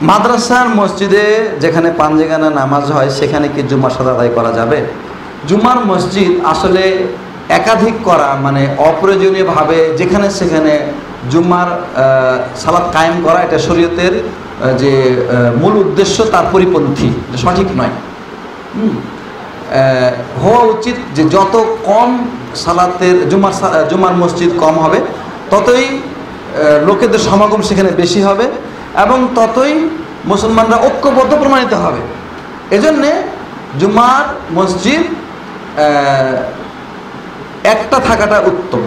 মাদ্রাসার মসজিদে যেখানে পাঞ্জেগানা নামাজ হয় সেখানে কি জুমার সালাত আদায় করা যাবে? জুমার মসজিদ আসলে একাধিক করা মানে অপ্রয়োজনীয়ভাবে যেখানে সেখানে জুমার সালাত কায়েম করা, এটা শরীয়তের যে মূল উদ্দেশ্য তার পরিপন্থী, সঠিক নয়। হওয়া উচিত যে যত কম সালাতের জুমার মসজিদ কম হবে ততই লোকেদের সমাগম সেখানে বেশি হবে এবং ততই মুসলমানরা ঐক্যবদ্ধ প্রমাণিত হবে। এজন্যে জুমার মসজিদ একটা থাকাটা উত্তম।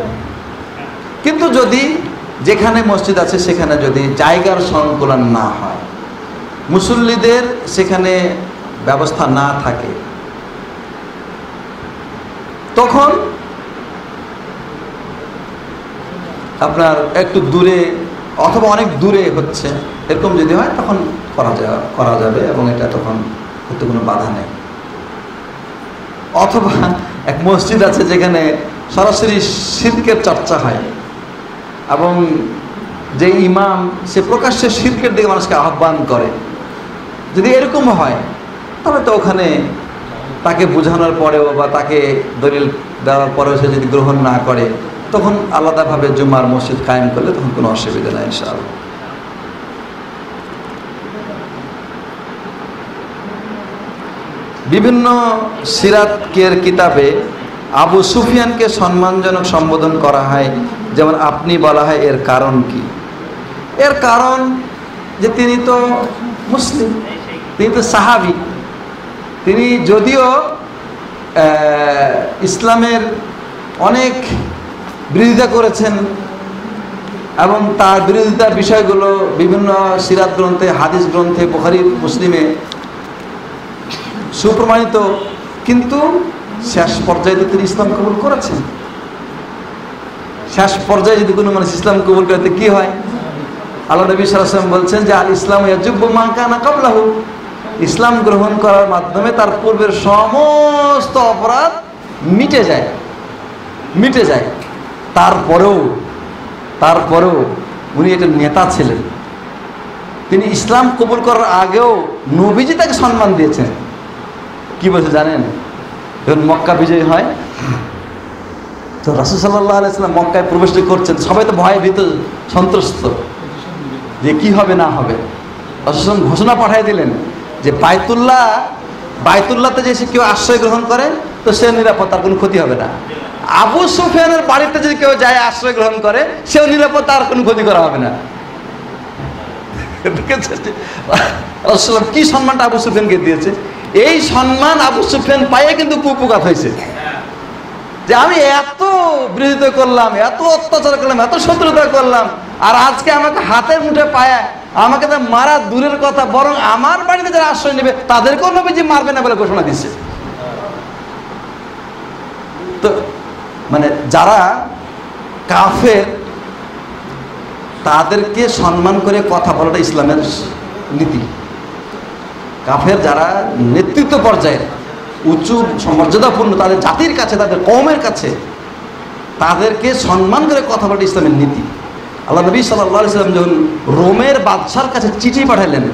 কিন্তু যদি যেখানে মসজিদ আছে সেখানে যদি জায়গার সংকুলন না হয়, মুসল্লিদের সেখানে ব্যবস্থা না থাকে, তখন আপনার একটু দূরে অথবা অনেক দূরে হচ্ছে এরকম যদি হয় তখন করা যাবে এবং এটা তখন করতে কোনো বাধা নেই। অথবা এক মসজিদ আছে যেখানে সরাসরি শিরকের চর্চা হয় এবং যে ইমাম সে প্রকাশ্যে শিরকের দিকে মানুষকে আহ্বান করে, যদি এরকম হয় তবে তো ওখানে তাকে বোঝানোর পরেও বা তাকে দলিল দেওয়ার পরেও সে যদি গ্রহণ না করে তখন আলাদাভাবে জুমার মসজিদ কায়েম করলে তখন কোনো অসুবিধা নেই ইনশাআল্লাহ। বিভিন্ন সিরাতের কিতাবে আবু সুফিয়ানকে সম্মানজনক সম্বোধন করা হয়, যেমন আপনি বলা হয়, এর কারণ কি? এর কারণ যে তিনি তো মুসলিম, তিনি তো সাহাবী, তিনি যদিও ইসলামের অনেক বিরোধিতা করেছেন এবং তার বিরোধিতার বিষয়গুলো বিভিন্ন সিরাত গ্রন্থে, হাদিস গ্রন্থে, বুখারী মুসলিমে সুপ্রমাণিত, কিন্তু শেষ পর্যায়ে তিনি ইসলাম কবুল করেছেন। শেষ পর্যায়ে যদি কোনো মানুষ ইসলাম কবুল করতে কি হয়? আল্লাহ নবী সাল্লাল্লাহু আলাইহি ওয়াসাল্লাম বলছেন যে আল ইসলাম ইয়াজুব্বু মা কানা ক্বাবলাহু, ইসলাম গ্রহণ করার মাধ্যমে তার পূর্বের সমস্ত অপরাধ মিটে যায়। তারপরেও উনি একটা নেতা ছিলেন। তিনি ইসলাম কবুল করার আগেও নবীজি তাকে সম্মান দিয়েছেন। কি বলছে জানেন? যখন মক্কা বিজয় হয় তো রাসূল সাল্লাল্লাহু আলাইহি ওয়াসাল্লাম মক্কায় প্রবেশ করছেন, সবাই তো ভয়ে ভীত সন্ত্রস্ত যে কি হবে না হবে। রাসূল ঘোষণা পাঠিয়ে দিলেন যে বাইতুল্লাহতে যে কেউ আশ্রয় গ্রহণ করে তো সে নিরাপদ, তার কোনো ক্ষতি হবে না। আবু সুফিয়ানের বাড়িতে যদি কেউ যায় আশ্রয় গ্রহণ করে সেও নিরাপদ, তার কোনো ক্ষতি করা হবে না। রাসূল কি সম্মানটা আবু সুফিয়ানকে দিয়েছে, এই সম্মান আবু সুফিয়ান পাইয়ে কিন্তু কুপকাত হয়েছে যে আমি এত বিরোধিতা করলাম, এত অত্যাচার করলাম, এত শত্রুতা করলাম, আর আজকে আমাকে হাতের মুঠে পায়া আমাকে তো মারা দূরের কথা, বরং আমার বাড়িতে যারা আশ্রয় নেবে তাদেরকেও নবীজি মারবে না বলে ঘোষণা দিচ্ছে। তো মানে যারা কাফের তাদেরকে সম্মান করে কথা বলাটা ইসলামের নীতি। কাফের যারা নেতৃত্ব পর্যায়ে উঁচু মর্যাদাপূর্ণ, তাদের জাতির কাছে, তাদের কওমের কাছে তাদেরকে সম্মান করে কথা বলাটা ইসলামের নীতি। আল্লাহ নবী সাল্লাল্লাহু আলাইহি ওয়াসাল্লাম যখন রোমের বাদশার কাছে চিঠি পাঠালেন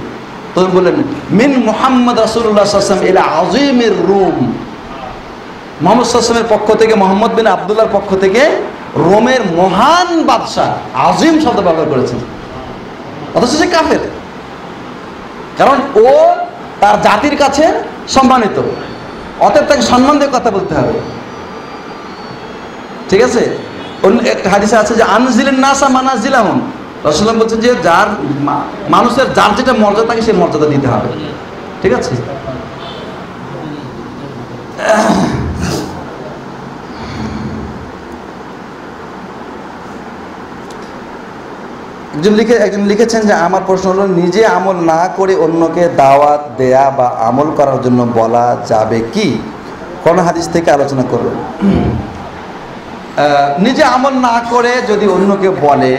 তখন বললেন মিন মুহাম্মদ রাসূলুল্লাহ সাল্লাল্লাহু আলাইহি ওয়াসাল্লাম ইলা আযীমির রুম, মুহাম্মদ সাল্লাল্লাহু আলাইহি ওয়াসাল্লামের পক্ষ থেকে, মুহাম্মদ বিন আব্দুল্লাহর পক্ষ থেকে রোমের মহান বাদশা, আযীম শব্দ ব্যবহার করেছেন, অথচ সে কাফের। কারণ ও তার জাতির কাছে সম্মানিত, অতএব তাকে সম্মান দিয়ে কথা বলতে হবে। ঠিক আছে? একটা হাদিসে আছে যে আনজিলিন নাসা মানাজিলাহুম, রাসূলুল্লাহ বলছেন যে যার মানুষের যার যেটা মর্যাদা থাকে সেই মর্যাদা দিতে হবে। ঠিক আছে? একজন লিখেছেন যে আমার প্রশ্ন হলো, নিজে আমল না করে অন্যকে দাওয়াত দেয়া বা আমল করার জন্য বলা যাবে কি? কোন হাদিস থেকে আলোচনা করবেন? নিজে আমল না করে যদি অন্যকে বলে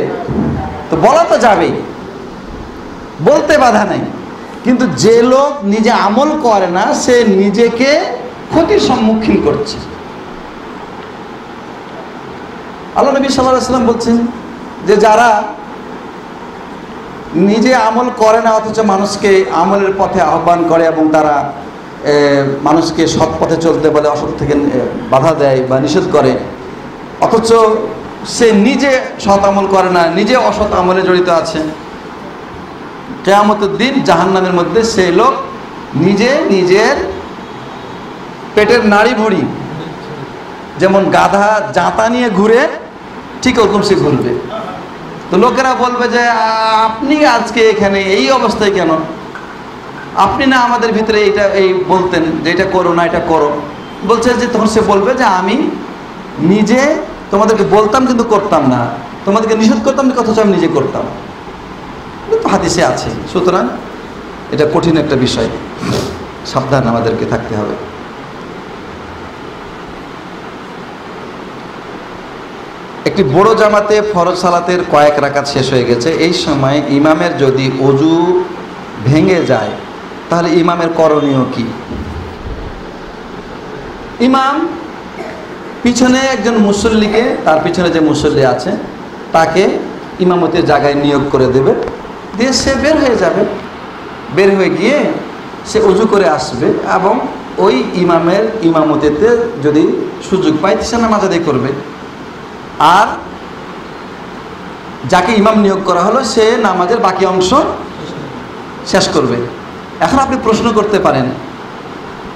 তো বলা তো যাবেই, বলতে বাধা নেই, কিন্তু যে লোক নিজে আমল করে না সে নিজেকে ক্ষতির সম্মুখীন করছে। আল্লাহ নবী সাল্লাল্লাহু আলাইহি ওয়াসাল্লাম বলছেন যে যারা নিজে আমল করে না অথচ মানুষকে আমলের পথে আহ্বান করে এবং তারা মানুষকে সৎ পথে চলতে বলে, অসৎ থেকে বাধা দেয় বা নিষেধ করে, অথচ সে নিজে সৎ আমল করে না, নিজে অসৎ আমলে জড়িত আছে। কিয়ামতের দিন জাহান্নামের মধ্যে সেই লোক নিজে নিজের পেটের নাড়ি ভুঁড়ি যেমন গাধা জাঁতা নিয়ে ঘুরে, ঠিক ওরকম সে ঘুরবে। তো লোকেরা বলবে যে আপনি আজকে এখানে এই অবস্থায় কেন? আপনি না আমাদের ভিতরে এই বলতেন যে এটা করো না, এটা করো। বলছে যে তখন সে বলবে যে আমি নিজে তোমাদেরকে বলতাম কিন্তু করতাম না, তোমাদেরকে নিষেধ করতাম অথচ আমি নিজে করতাম। তো হাদিসে আছে। সুতরাং এটা কঠিন একটা বিষয়, সাবধান আমাদেরকে থাকতে হবে। একটি বড় জামাতে ফরজ সালাতের কয়েক রাকাত শেষ হয়ে গেছে। এই সময় ইমামের যদি ওযু ভেঙে যায় তাহলে ইমামের করণীয় কি? ইমাম পিছনে একজন মুসল্লিকে, তার পিছনে যে মুসল্লি আছে তাকে ইমামতির জায়গায় নিয়োগ করে দেবে, দিয়ে সে বের হয়ে যাবে। বের হয়ে গিয়ে সে ওযু করে আসবে এবং ওই ইমামের ইমামতিতে যদি সুযোগ পায় সে নামাজ আদায় করবে। আর যাকে ইমাম নিয়োগ করা হলো সে নামাজের বাকি অংশ শেষ করবে। এখন আপনি প্রশ্ন করতে পারেন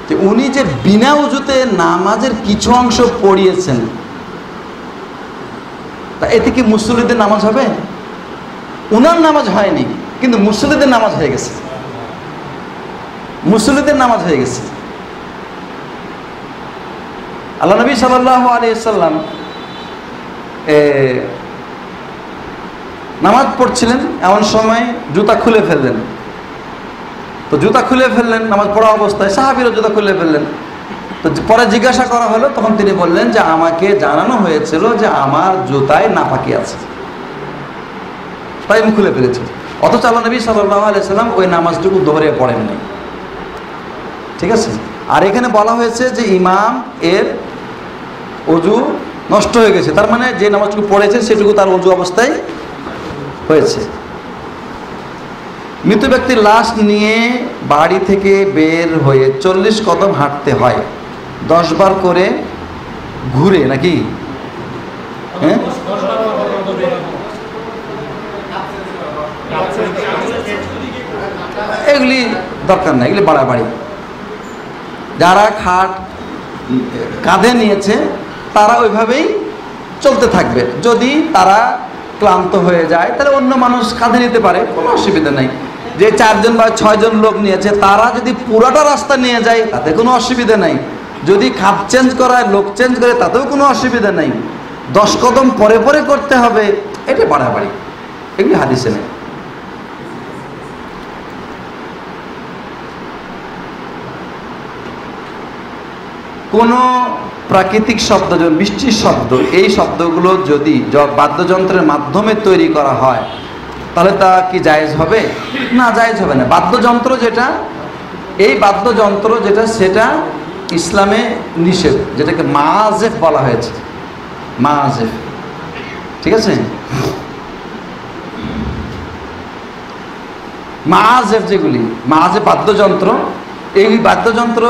যে উনি যে বিনা ওযুতে নামাজের কিছু অংশ পড়িয়েছেন, তা এতে কি মুসল্লিদের নামাজ হবে? উনার নামাজ হয়নি, কিন্তু মুসল্লিদের নামাজ হয়ে গেছে। মুসল্লিদের নামাজ হয়ে গেছে। আল্লাহ নবী সাল্লাল্লাহু আলাইহি ওয়াসাল্লাম নামাজ পড়ছিলেন, এমন সময় জুতা খুলে ফেললেন। তো জুতা খুলে ফেললেন নামাজ পড়া অবস্থায়, সাহাবীরা জুতা খুলে ফেললেন। তো পরে জিজ্ঞাসা করা হলো, তখন তিনি বললেন যে আমাকে জানানো হয়েছিল যে আমার জুতায় নাপাকি আছে, তাই আমি খুলে ফেলেছি। অথচ আল্লাহ নবী সাল্লাল্লাহু আলাইহি ওয়াসাল্লাম ওই নামাজটুকু দোহরে পড়েন নাই। ঠিক আছে। আর এখানে বলা হয়েছে যে ইমাম এর ওযু নষ্ট হয়ে গেছে, তার মানে যে নামাজটুকু পড়েছে সেটুকু তার ওযু অবস্থায় হয়েছে। মৃত ব্যক্তির লাশ নিয়ে বাড়ি থেকে বের হয়ে 40 কদম হাঁটতে হয়, 10 বার করে ঘুরে নাকি? হ্যাঁ, এগুলি দরকার নাই, এগুলি বাড়াবাড়ি। যারা খাট কাঁধে নিয়েছে তারা ওইভাবেই চলতে থাকবে। যদি তারা ক্লান্ত হয়ে যায় তাহলে অন্য মানুষ কাঁধে নিতে পারে, কোনো অসুবিধা নেই। যে 4 জন বা 6 জন লোক নিয়েছে তারা যদি পুরোটা রাস্তা নিয়ে যায় তাতে কোনো অসুবিধা নেই। যদি খাপ চেঞ্জ করায়, লোক চেঞ্জ করে, তাতেও কোনো অসুবিধা নেই। 10 কদম পরে পরে করতে হবে, এটা বাড়াবাড়ি, এগুলি হাদিসে নেই। কোনো প্রাকৃতিক শব্দ, যেমন বৃষ্টির শব্দ, এই শব্দগুলো যদি বাদ্যযন্ত্রের মাধ্যমে তৈরি করা হয় তাহলে তা কি জায়েজ হবে? না, জায়েজ হবে না। বাদ্যযন্ত্র যেটা, এই বাদ্যযন্ত্র যেটা, সেটা ইসলামে নিষেধ, যেটাকে মাআজেফ বলা হয়েছে। মাআজেফ, ঠিক আছে? মাআজেফ যেগুলি, মাআজেফ বাদ্যযন্ত্র, এই বাদ্যযন্ত্র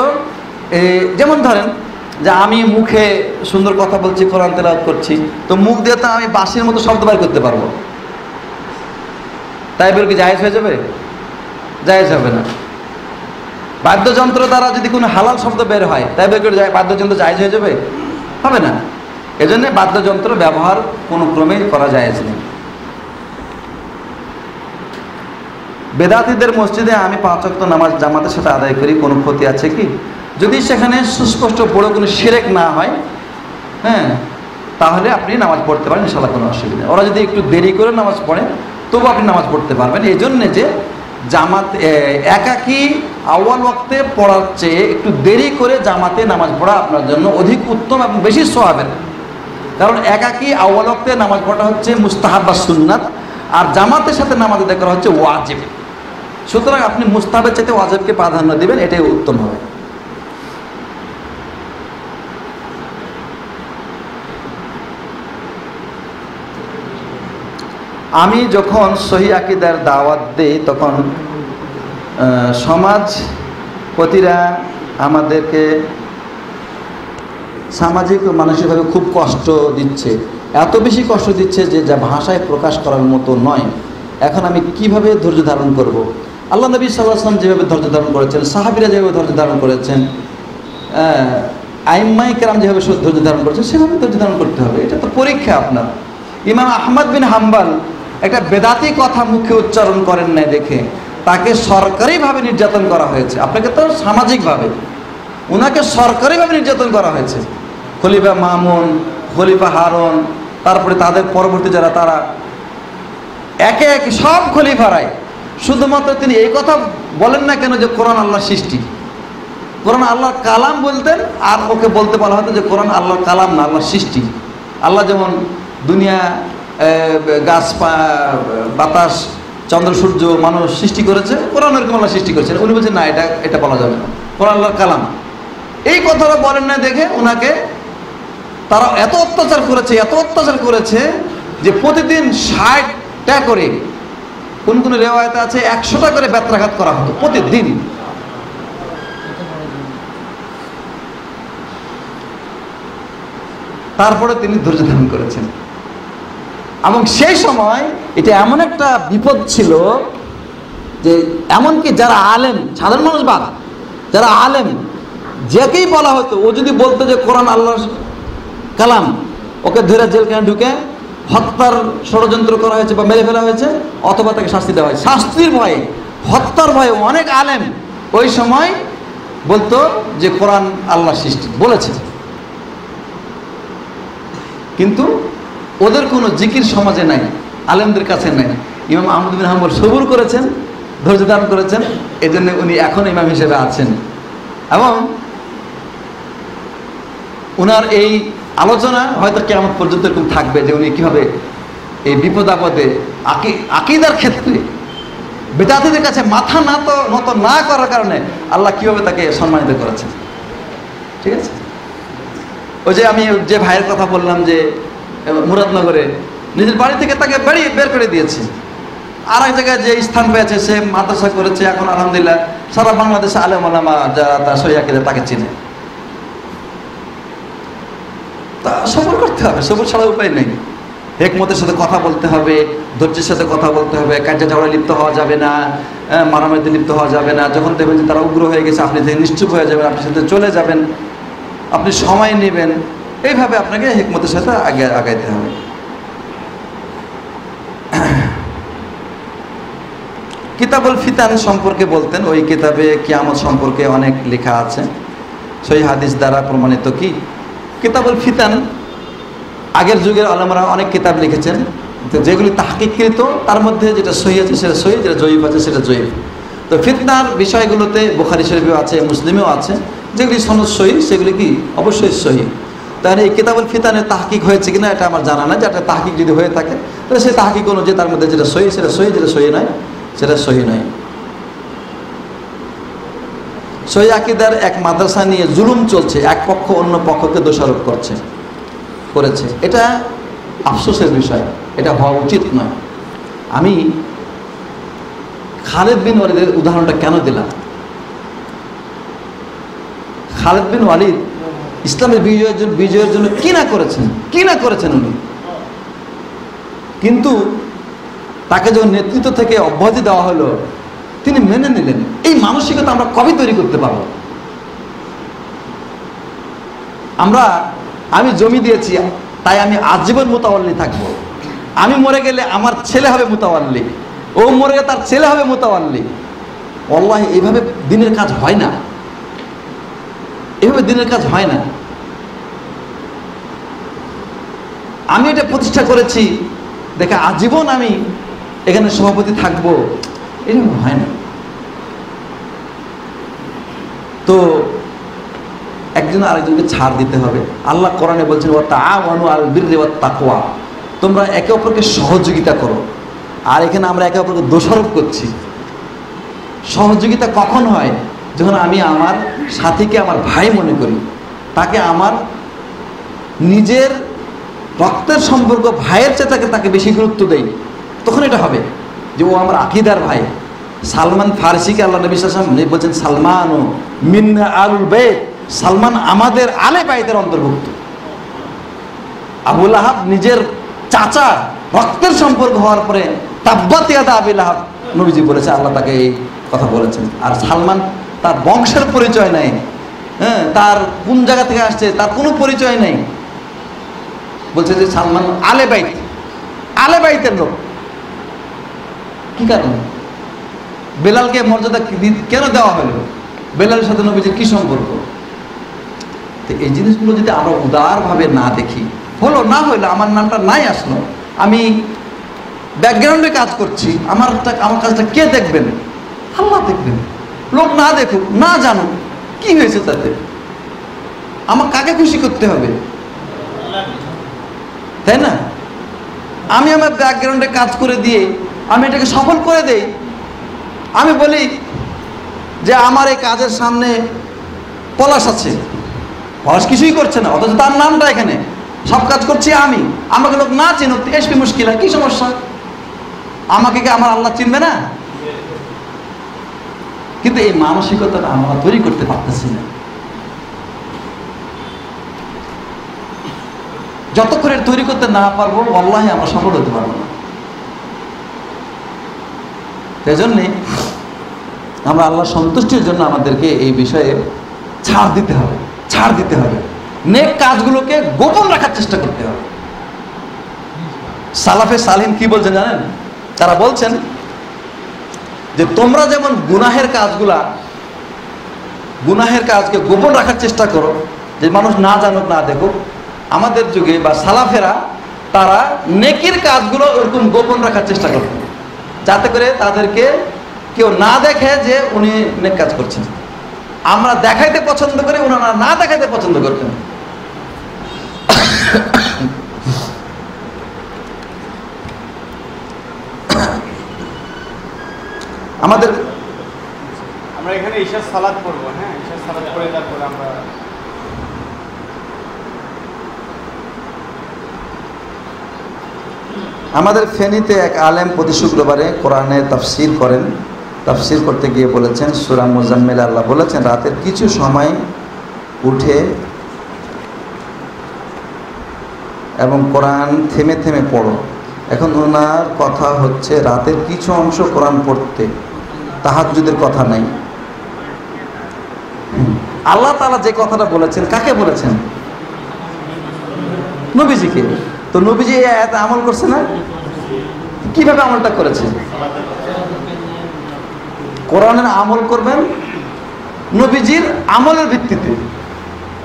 যেমন ধরেন যে আমি মুখে সুন্দর কথা বলছি, কোরআন তেলাওয়াত করছি, তো মুখ দিয়ে তো আমি বাঁশির মতো শব্দ বের করতে পারবো, তাই বলে কি জায়েজ হয়ে যাবে? জায়েজ হবে না। বাদ্যযন্ত্র দ্বারা যদি কোনো হালাল শব্দ বের হয় তাই বের করে বাদ্যযন্ত্র জায়েজ হয়ে যাবে? হবে না। এজন্য বাদ্যযন্ত্র ব্যবহার কোনো ক্রমে করা জায়েজ নেই। বেদাতীদের মসজিদে আমি 5 ওয়াক্ত নামাজ জামাতের সাথে আদায় করি, কোনো ক্ষতি আছে কি? যদি সেখানে সুস্পষ্ট বড় কোনো শিরক না হয়, হ্যাঁ, তাহলে আপনি নামাজ পড়তে পারেন, ইনশাআল্লাহ কোনো অসুবিধা নেই। ওরা যদি একটু দেরি করে নামাজ পড়ে তবু আপনি নামাজ পড়তে পারবেন। এই জন্যে যে জামাত একাকী আউয়াল ওয়াক্তে পড়ার চেয়ে একটু দেরি করে জামাতে নামাজ পড়া আপনার জন্য অধিক উত্তম এবং বেশি সওয়াবের। কারণ একাকী আউয়াল ওয়াক্তে নামাজ পড়া হচ্ছে মুস্তাহাব বা সুন্নাত, আর জামাতের সাথে নামাজ আদায় করা হচ্ছে ওয়াজিব। সুতরাং আপনি মুস্তাহাবের চাইতে ওয়াজিবকে প্রাধান্য দিবেন, এটাই উত্তম হবে। আমি যখন সহি আকীদার দাওয়াত দেই তখন সমাজপতিরা আমাদেরকে সামাজিক ও মানসিকভাবে খুব কষ্ট দিচ্ছে, এত বেশি কষ্ট দিচ্ছে যে যা ভাষায় প্রকাশ করার মতো নয়। এখন আমি কিভাবে ধৈর্য ধারণ করব? আল্লাহ নবী সাল্লাল্লাহু আলাইহি ওয়াসাল্লাম যেভাবে ধৈর্য ধারণ করেছেন, সাহাবীরা যেভাবে ধৈর্য ধারণ করেছেন, আইম্মায়ে কেরাম যেভাবে ধৈর্য ধারণ করেছেন, সেভাবে ধৈর্য ধারণ করতে হবে। এটা তো পরীক্ষা আপনার। ইমাম আহমদ বিন হাম্বল একটা বেদাতি কথা মুখে উচ্চারণ করেন নাই দেখে তাকে সরকারিভাবে নির্যাতন করা হয়েছে। আপনাকে তো সামাজিকভাবে, ওনাকে সরকারিভাবে নির্যাতন করা হয়েছে। খলিফা মামুন, খলিফা হারুন, তারপরে তাদের পরবর্তী যারা, তারা একে একে সব খলিফারাই, শুধুমাত্র তিনি এই কথা বলেন না কেন যে কোরআন আল্লাহর সৃষ্টি, কোরআন আল্লাহর কালাম বলতেন, আর ওকে বলতে বলা হতো যে কোরআন আল্লাহর কালাম না, আল্লাহর সৃষ্টি। আল্লাহ যেমন দুনিয়া, গাছ, বাতাস, চন্দ্র সূর্য, মানুষ সৃষ্টি করেছে, কোরআন এরকম আল্লাহ সৃষ্টি করেছেন। উনি বলছেন না, এটা বলা যাবে না, কোরআন আল্লাহর কালাম। এই কথাটা বলেন না দেখে ওনাকে তারা এত অত্যাচার করেছে যে প্রতিদিন 60টা করে, কোন কোন রেওয়ায়েতে আছে 100টা করে বেত্রাঘাত করা হতো প্রতিদিন। তারপরে তিনি ধৈর্য ধারণ করেছেন। এবং সেই সময় এটা এমন একটা বিপদ ছিল যে এমনকি যারা আলেম, সাধারণ মানুষ বাদ, যারা আলেম, যাকেই বলা হতো, ও যদি বলতো যে কোরআন আল্লাহর কালাম, ওকে ধরে জেলখানে ঢুকে হত্যার ষড়যন্ত্র করা হয়েছে বা মেরে ফেলা হয়েছে, অথবা তাকে শাস্তি দেওয়া হয়। শাস্তির ভয়ে, হত্যার ভয়ে অনেক আলেম ওই সময় বলতো যে কোরআন আল্লাহর সৃষ্টি বলেছে। কিন্তু ওদের কোনো জিকির সমাজে নাই, আলেমদের কাছে নাই। ইমাম আহমদ বিন হাম্বল সবুর করেছেন, ধৈর্য ধারণ করেছেন, এই জন্য উনি এখন ইমাম হিসেবে আছেন। এবং ওনার এই আলোচনা হয়তো কিয়ামত পর্যন্ত এরকম থাকবে যে উনি কীভাবে এই বিপদ আপদে আকীদার ক্ষেত্রে বেদাতীদের কাছে মাথা নত না করার কারণে আল্লাহ কীভাবে তাকে সম্মানিত করেছেন। ঠিক আছে, ওই যে আমি যে ভাইয়ের কথা বললাম যে মুরাদনগরে নিজের বাড়ি থেকে তাকে বের করে দিয়েছে, আর এক জায়গায় যে স্থান পেয়েছে, সে মাদ্রাসা করেছে, এখন আলহামদুলিল্লাহ সারা বাংলাদেশে আলেম ওলামা যারা তার সহি আকীদা তাকে চিনে। তা সবর করতে হবে, সবর ছাড়া উপায় নেই। হিকমতের সাথে কথা বলতে হবে, ধৈর্যের সাথে কথা বলতে হবে, কার্য ঝগড়ায় লিপ্ত হওয়া যাবে না, মারামারিতে লিপ্ত হওয়া যাবে না। যখন দেখবেন যে তারা উগ্র হয়ে গেছে, আপনি থেকে নিশ্চুপ হয়ে যাবেন, আপনি সাথে চলে যাবেন, আপনি সময় নেবেন। এইভাবে আপনাকে হিকমতের সাথে আগাইতে হবে। কিতাবুল ফিতান সম্পর্কে বলতেন, ওই কিতাবে কিয়ামত সম্পর্কে অনেক লেখা আছে, সহিহ হাদিস দ্বারা প্রমাণিত। কি কিতাবুল ফিতান, আগের যুগের আলেমরা অনেক কিতাব লিখেছেন, যেগুলি তাহকিককৃত, তার মধ্যে যেটা সহিহ আছে সেটা সহিহ, যেটা জয়ীফ আছে সেটা জয়ীফ। তো ফিতনার বিষয়গুলোতে বুখারী শরীফেও আছে, মুসলিমেও আছে, যেগুলি সনদ সহিহ সেগুলি কি অবশ্যই সহিহ। তাহলে এই কিতাবুল ফিতানের তাহকিক হয়েছে কিনা এটা আমার জানা না, যে একটা তাহকিক যদি হয়ে থাকে তাহলে সেই তাহকিক অনুযায়ী তার মধ্যে যেটা সহিহ সেটা সহিহ, যেটা সহিহ নয় সেটা সহিহ নয়। সহিহ আকীদার এক মাদ্রাসা নিয়ে জুলুম চলছে, এক পক্ষ অন্য পক্ষকে দোষারোপ করেছে। এটা আফসোসের বিষয়, এটা হওয়া উচিত নয়। আমি খালেদ বিন ওয়ালিদের উদাহরণটা কেন দিলাম? খালেদ বিন ওয়ালিদ ইসলামের বিজয়ের জন্য কি না করেছেন উনি, কিন্তু তাকে যখন নেতৃত্ব থেকে অব্যাহতি দেওয়া হলো তিনি মেনে নিলেন। এই মানসিকতা আমরা কবে তৈরি করতে পারবো? আমি জমি দিয়েছি তাই আমি আজীবন মুতাওয়াল্লি থাকবো, আমি মরে গেলে আমার ছেলে হবে মুতাওয়াল্লি, ও মরে গেলে তার ছেলে হবে মুতাওয়াল্লি। আল্লাহ, এইভাবে দিনের কাজ হয় না, এভাবে দিনের কাজ হয় না। আমি এটা প্রতিষ্ঠা করেছি দেখে আজীবন আমি এখানে সভাপতি থাকবো, এরকম হয় না। তো একজন আরেকজনকে ছাড় দিতে হবে। আল্লাহ কোরআনে বলছেন ওয়া তাআওয়ানু আলাল বিররি ওয়াত তাকওয়া, তোমরা একে অপরকে সহযোগিতা করো। আর এখানে আমরা একে অপরকে দোষারোপ করছি। সহযোগিতা কখন হয়? যখন আমি আমার সাথীকে আমার ভাই মনে করি, তাকে আমার নিজের রক্তের সম্পর্ক ভাইয়ের চেয়ে তাকে বেশি গুরুত্ব দেই, তখন এটা হবে যে ও আমার আকীদার ভাই। সালমান ফারসিকে আল্লাহ নবী সাল্লাল্লাহু আলাইহি ওয়াসাল্লাম বলছেন সালমান ও মিন্না আলুল বাইত, সালমান আমাদের আলে বাইতের অন্তর্ভুক্ত। আবু লাহাব নিজের চাচা রক্তের সম্পর্ক হওয়ার পরে তাব্বাত ইয়াদা আবি লাহাব নবীজি বলেছে, আল্লাহ তাকে এই কথা বলেছেন। আর সালমান তার বংশের পরিচয় নাই, হ্যাঁ, তার কোন জায়গা থেকে আসছে তার কোনো পরিচয় নেই, বলছে যে সালমান আলে বাইত, আলে বাইতের লোক। কি কারণে? বেলালকে মর্যাদা কেন দেওয়া হলো? বেলালের সাথে নবীজির কি সম্পর্ক? তো এই জিনিসগুলো যদি আমরা উদারভাবে না দেখি, হলো না হইলো আমার নামটা নাই আসলো, আমি ব্যাকগ্রাউন্ডে কাজ করছি, আমার কাজটা কে দেখবেন? আল্লাহ দেখবেন। লোক না দেখুক, না জানুক, কি হয়েছে তাতে? আমার কাকে খুশি করতে হবে, তাই না? আমি আমার ব্যাকগ্রাউন্ডে কাজ করে দিয়ে আমি এটাকে সফল করে দেই। আমি বলি যে আমার এই কাজের সামনে পলাশ আছে, পলাশ কিছুই করছে না, অথচ তার নামটা এখানে, সব কাজ করছি আমি, আমাকে লোক না চিনুক, এসবি মুশকিল, কি সমস্যা? আমাকে কি আমার আল্লাহ চিনবে না? কিন্তু এই মানসিকতাটা আমরা তৈরি করতে পারতেছি না। যতক্ষণ তৈরি করতে না পারবো আল্লাহে আমরা সফল হতে পারবো না। সেই জন্যে আমরা আল্লাহর সন্তুষ্টির জন্য আমাদেরকে এই বিষয়ে ছাড় দিতে হবে, ছাড় দিতে হবে। নেক কাজগুলোকে গোপন রাখার চেষ্টা করতে হবে। সালাফে সালিহিন কি বলছেন জানেন? তারা বলছেন যে তোমরা যেমন গুনাহের কাজকে গোপন রাখার চেষ্টা করো, যে মানুষ না জানুক, না দেখুক, আমাদের যুগে বা সালাফেরা তারা নেকির কাজগুলো ওরকম গোপন রাখার চেষ্টা করত, যাতে করে তাদেরকে কেউ না দেখে যে উনি নেক কাজ করছেন। আমরা দেখাইতে পছন্দ করি, ওনারা না দেখাইতে পছন্দ করতেন। আমরা এখানে ঈশার সালাত পড়ব, হ্যাঁ, ঈশার সালাত পড়ে তারপরে আমরা আমাদের ফেনীতে এক আলেম প্রতি শুক্রবারে কোরআনে তাফসীর করেন। তাফসীর করতে গিয়ে বলেছেন সূরা মুজাম্মিল আল্লাহ বলেছেন রাতের কিছু সময় উঠে এবং কোরআন থেমে থেমে পড়ো। এখন ওনার কথা হচ্ছে রাতের কিছু অংশ কোরআন পড়তে, তাহাজ্জুদের কথা নাই। আল্লাহ তাআলা যে কথাটা বলেছেন কাকে বলেছেন? নবীজিকে। তো নবীজি এই আয়াতে আমল করছে না? কিভাবে আমলটা করেছে? কোরআনের আমল করবেন নবীজির আমলের ভিত্তিতে,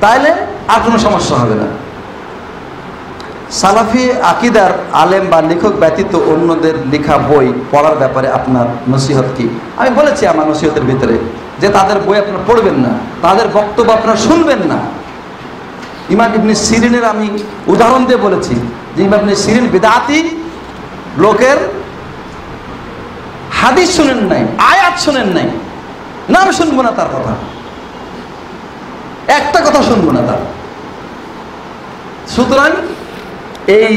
তাইলে আর কোনো সমস্যা হবে না। সালাফি আকীদার আলেম বা লেখক ব্যতীত অন্যদের লেখা বই পড়ার ব্যাপারে আপনার নসিহত কি? আমি বলেছি আমার নসিহতের ভিতরে যে তাদের বই আপনারা পড়বেন না, তাদের বক্তব্য আপনারা শুনবেন না। ইমাম ইবনে সিরিনের আমি উদাহরণ দিয়ে বলেছি যে ইমাম ইবনে সিরিন বিদআতি লোকের হাদিস শুনেন নাই, আয়াত শুনেন নাই, না আমি শুনবো না তার কথা, একটা কথা শুনবো না তার। সুতরাং এই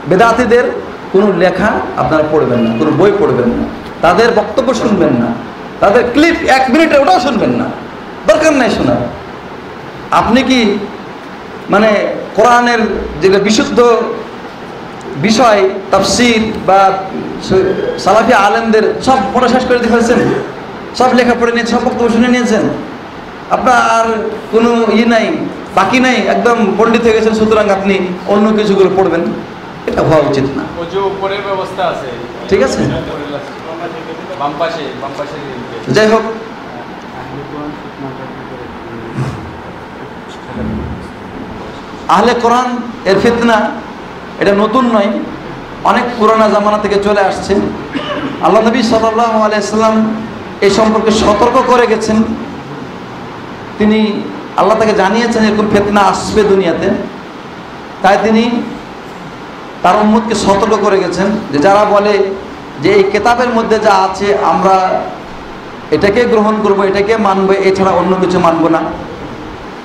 বেদাতীদের কোনো লেখা আপনারা পড়বেন না, কোনো বই পড়বেন না, তাদের বক্তব্য শুনবেন না, তাদের ক্লিপ 1 মিনিটের ওটাও শুনবেন না, দরকার নাই শোনার। আপনি কি মানে কোরআনের যেটা বিশুদ্ধ বিষয় তাফসীর বা সালাফি আলেমদের সব পড়া শেষ করে দিয়ে ফেলছেন, সব লেখা পড়ে নিয়েছেন, সব বক্তব্য শুনে নিয়েছেন, আপনার আর কোনো নাই, বাকি নাই, একদম পণ্ডিত হয়ে গেছেন, সুতরাং আপনি অন্য কিছুগুলো পড়বেন, এটা হওয়া উচিত না। উপরের ব্যবস্থা আছে, ঠিক আছে, বাম পাশে যাই হোক। আহলে কোরআন এর ফিতনা এটা নতুন নয়, অনেক পুরানা জামানা থেকে চলে আসছে। আল্লাহ নবী সাল্লাল্লাহু আলাইহি সাল্লাম এই সম্পর্কে সতর্ক করে গেছেন। তিনি আল্লাহ তাকে জানিয়েছেন এরকম ফিতনা আসবে দুনিয়াতে, তাই তিনি তার উম্মতকে সতর্ক করে গেছেন যে যারা বলে যে এই কিতাবের মধ্যে যা আছে আমরা এটাকে গ্রহণ করব, এটাকে মানব, এছাড়া অন্য কিছু মানব না,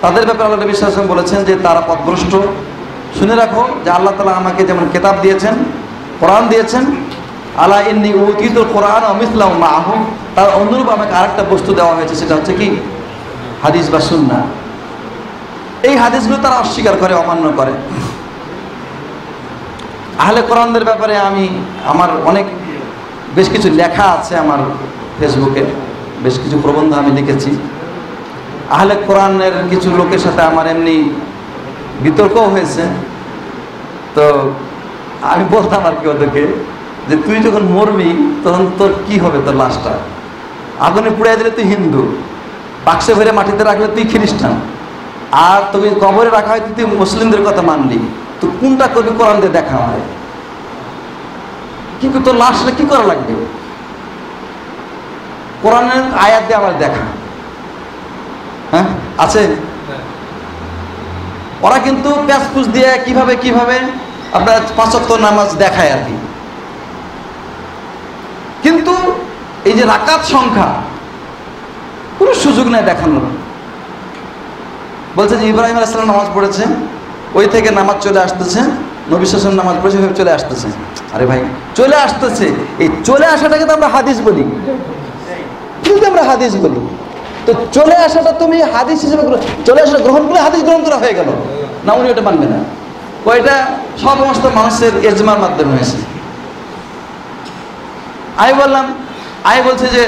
তাদের ব্যাপারে আল্লাহ নবী সাল্লাল্লাহু আলাইহি ওয়াসাল্লাম বলেছেন যে তারা পথভ্রষ্ট। শুনে রাখো যে আল্লাহ তাআলা আমাকে যেমন কিতাব দিয়েছেন, কোরআন দিয়েছেন, আলা ইন্নী উতীতুল কোরআন ওয়া মিসলাহু মাআহু, তার অনুরূপ আমাকে আরেকটা বস্তু দেওয়া হয়েছে, সেটা হচ্ছে কি হাদিস বা সুন্নাহ। এই হাদিসগুলো তারা অস্বীকার করে, অমান্য করে। আহলে কোরআনদের ব্যাপারে আমার বেশ কিছু লেখা আছে, আমার ফেসবুকে বেশ কিছু প্রবন্ধ আমি লিখেছি। আহলে কোরআনের কিছু লোকের সাথে আমার এমনি বিতর্কও হয়েছে। তো আমি বলতাম আর কি ওদেরকে যে তুই যখন মরবি তখন তোর কি হবে, তোর লাশটা আগুনে পুড়াই দিলে তুই হিন্দু, বাক্সে ভরে মাটিতে রাখলে তুই খ্রিস্টান, আর তোকে কবরে রাখা হয় তুই মুসলিমদের কথা মানলি, তো কোনটা করবি? কোরআন দিয়ে দেখা হয়। কিন্তু তোর লাশটা কি করা লাগবে? কোরআনের আয়াত দিয়ে আমার দেখা, হ্যাঁ আছে। ওরা কিন্তু প্যাচপুচ দিয়ে কিভাবে আপনার 5 ওয়াক্ত নামাজ দেখায় আর কি। কিন্তু এই যে রাকাত সংখ্যা, কোনো সুযোগ নেই দেখানোর। বলছে যে ইব্রাহিম আলাইহিস সালাম নামাজ পড়েছে, ওই থেকে নামাজ চলে আসতেছে, নবী সাল্লাল্লাহু আলাইহি ওয়াসাল্লাম নামাজ পড়েছে, চলে আসতেছে। আরে ভাই, চলে আসতেছে, এই চলে আসাটাকে তো আমরা হাদিস বলি, কিন্তু আমরা হাদিস বলি। তো চলে আসাটা তুমি হাদিস হিসেবে চলে আসাটা গ্রহণ করে হাদিস গ্রহণ করা হয়ে গেল না? উনি ওটা মানবে না। ওইটা সমস্ত মানুষের ইজমার মাধ্যমে হয়েছে। আমি বলছে যে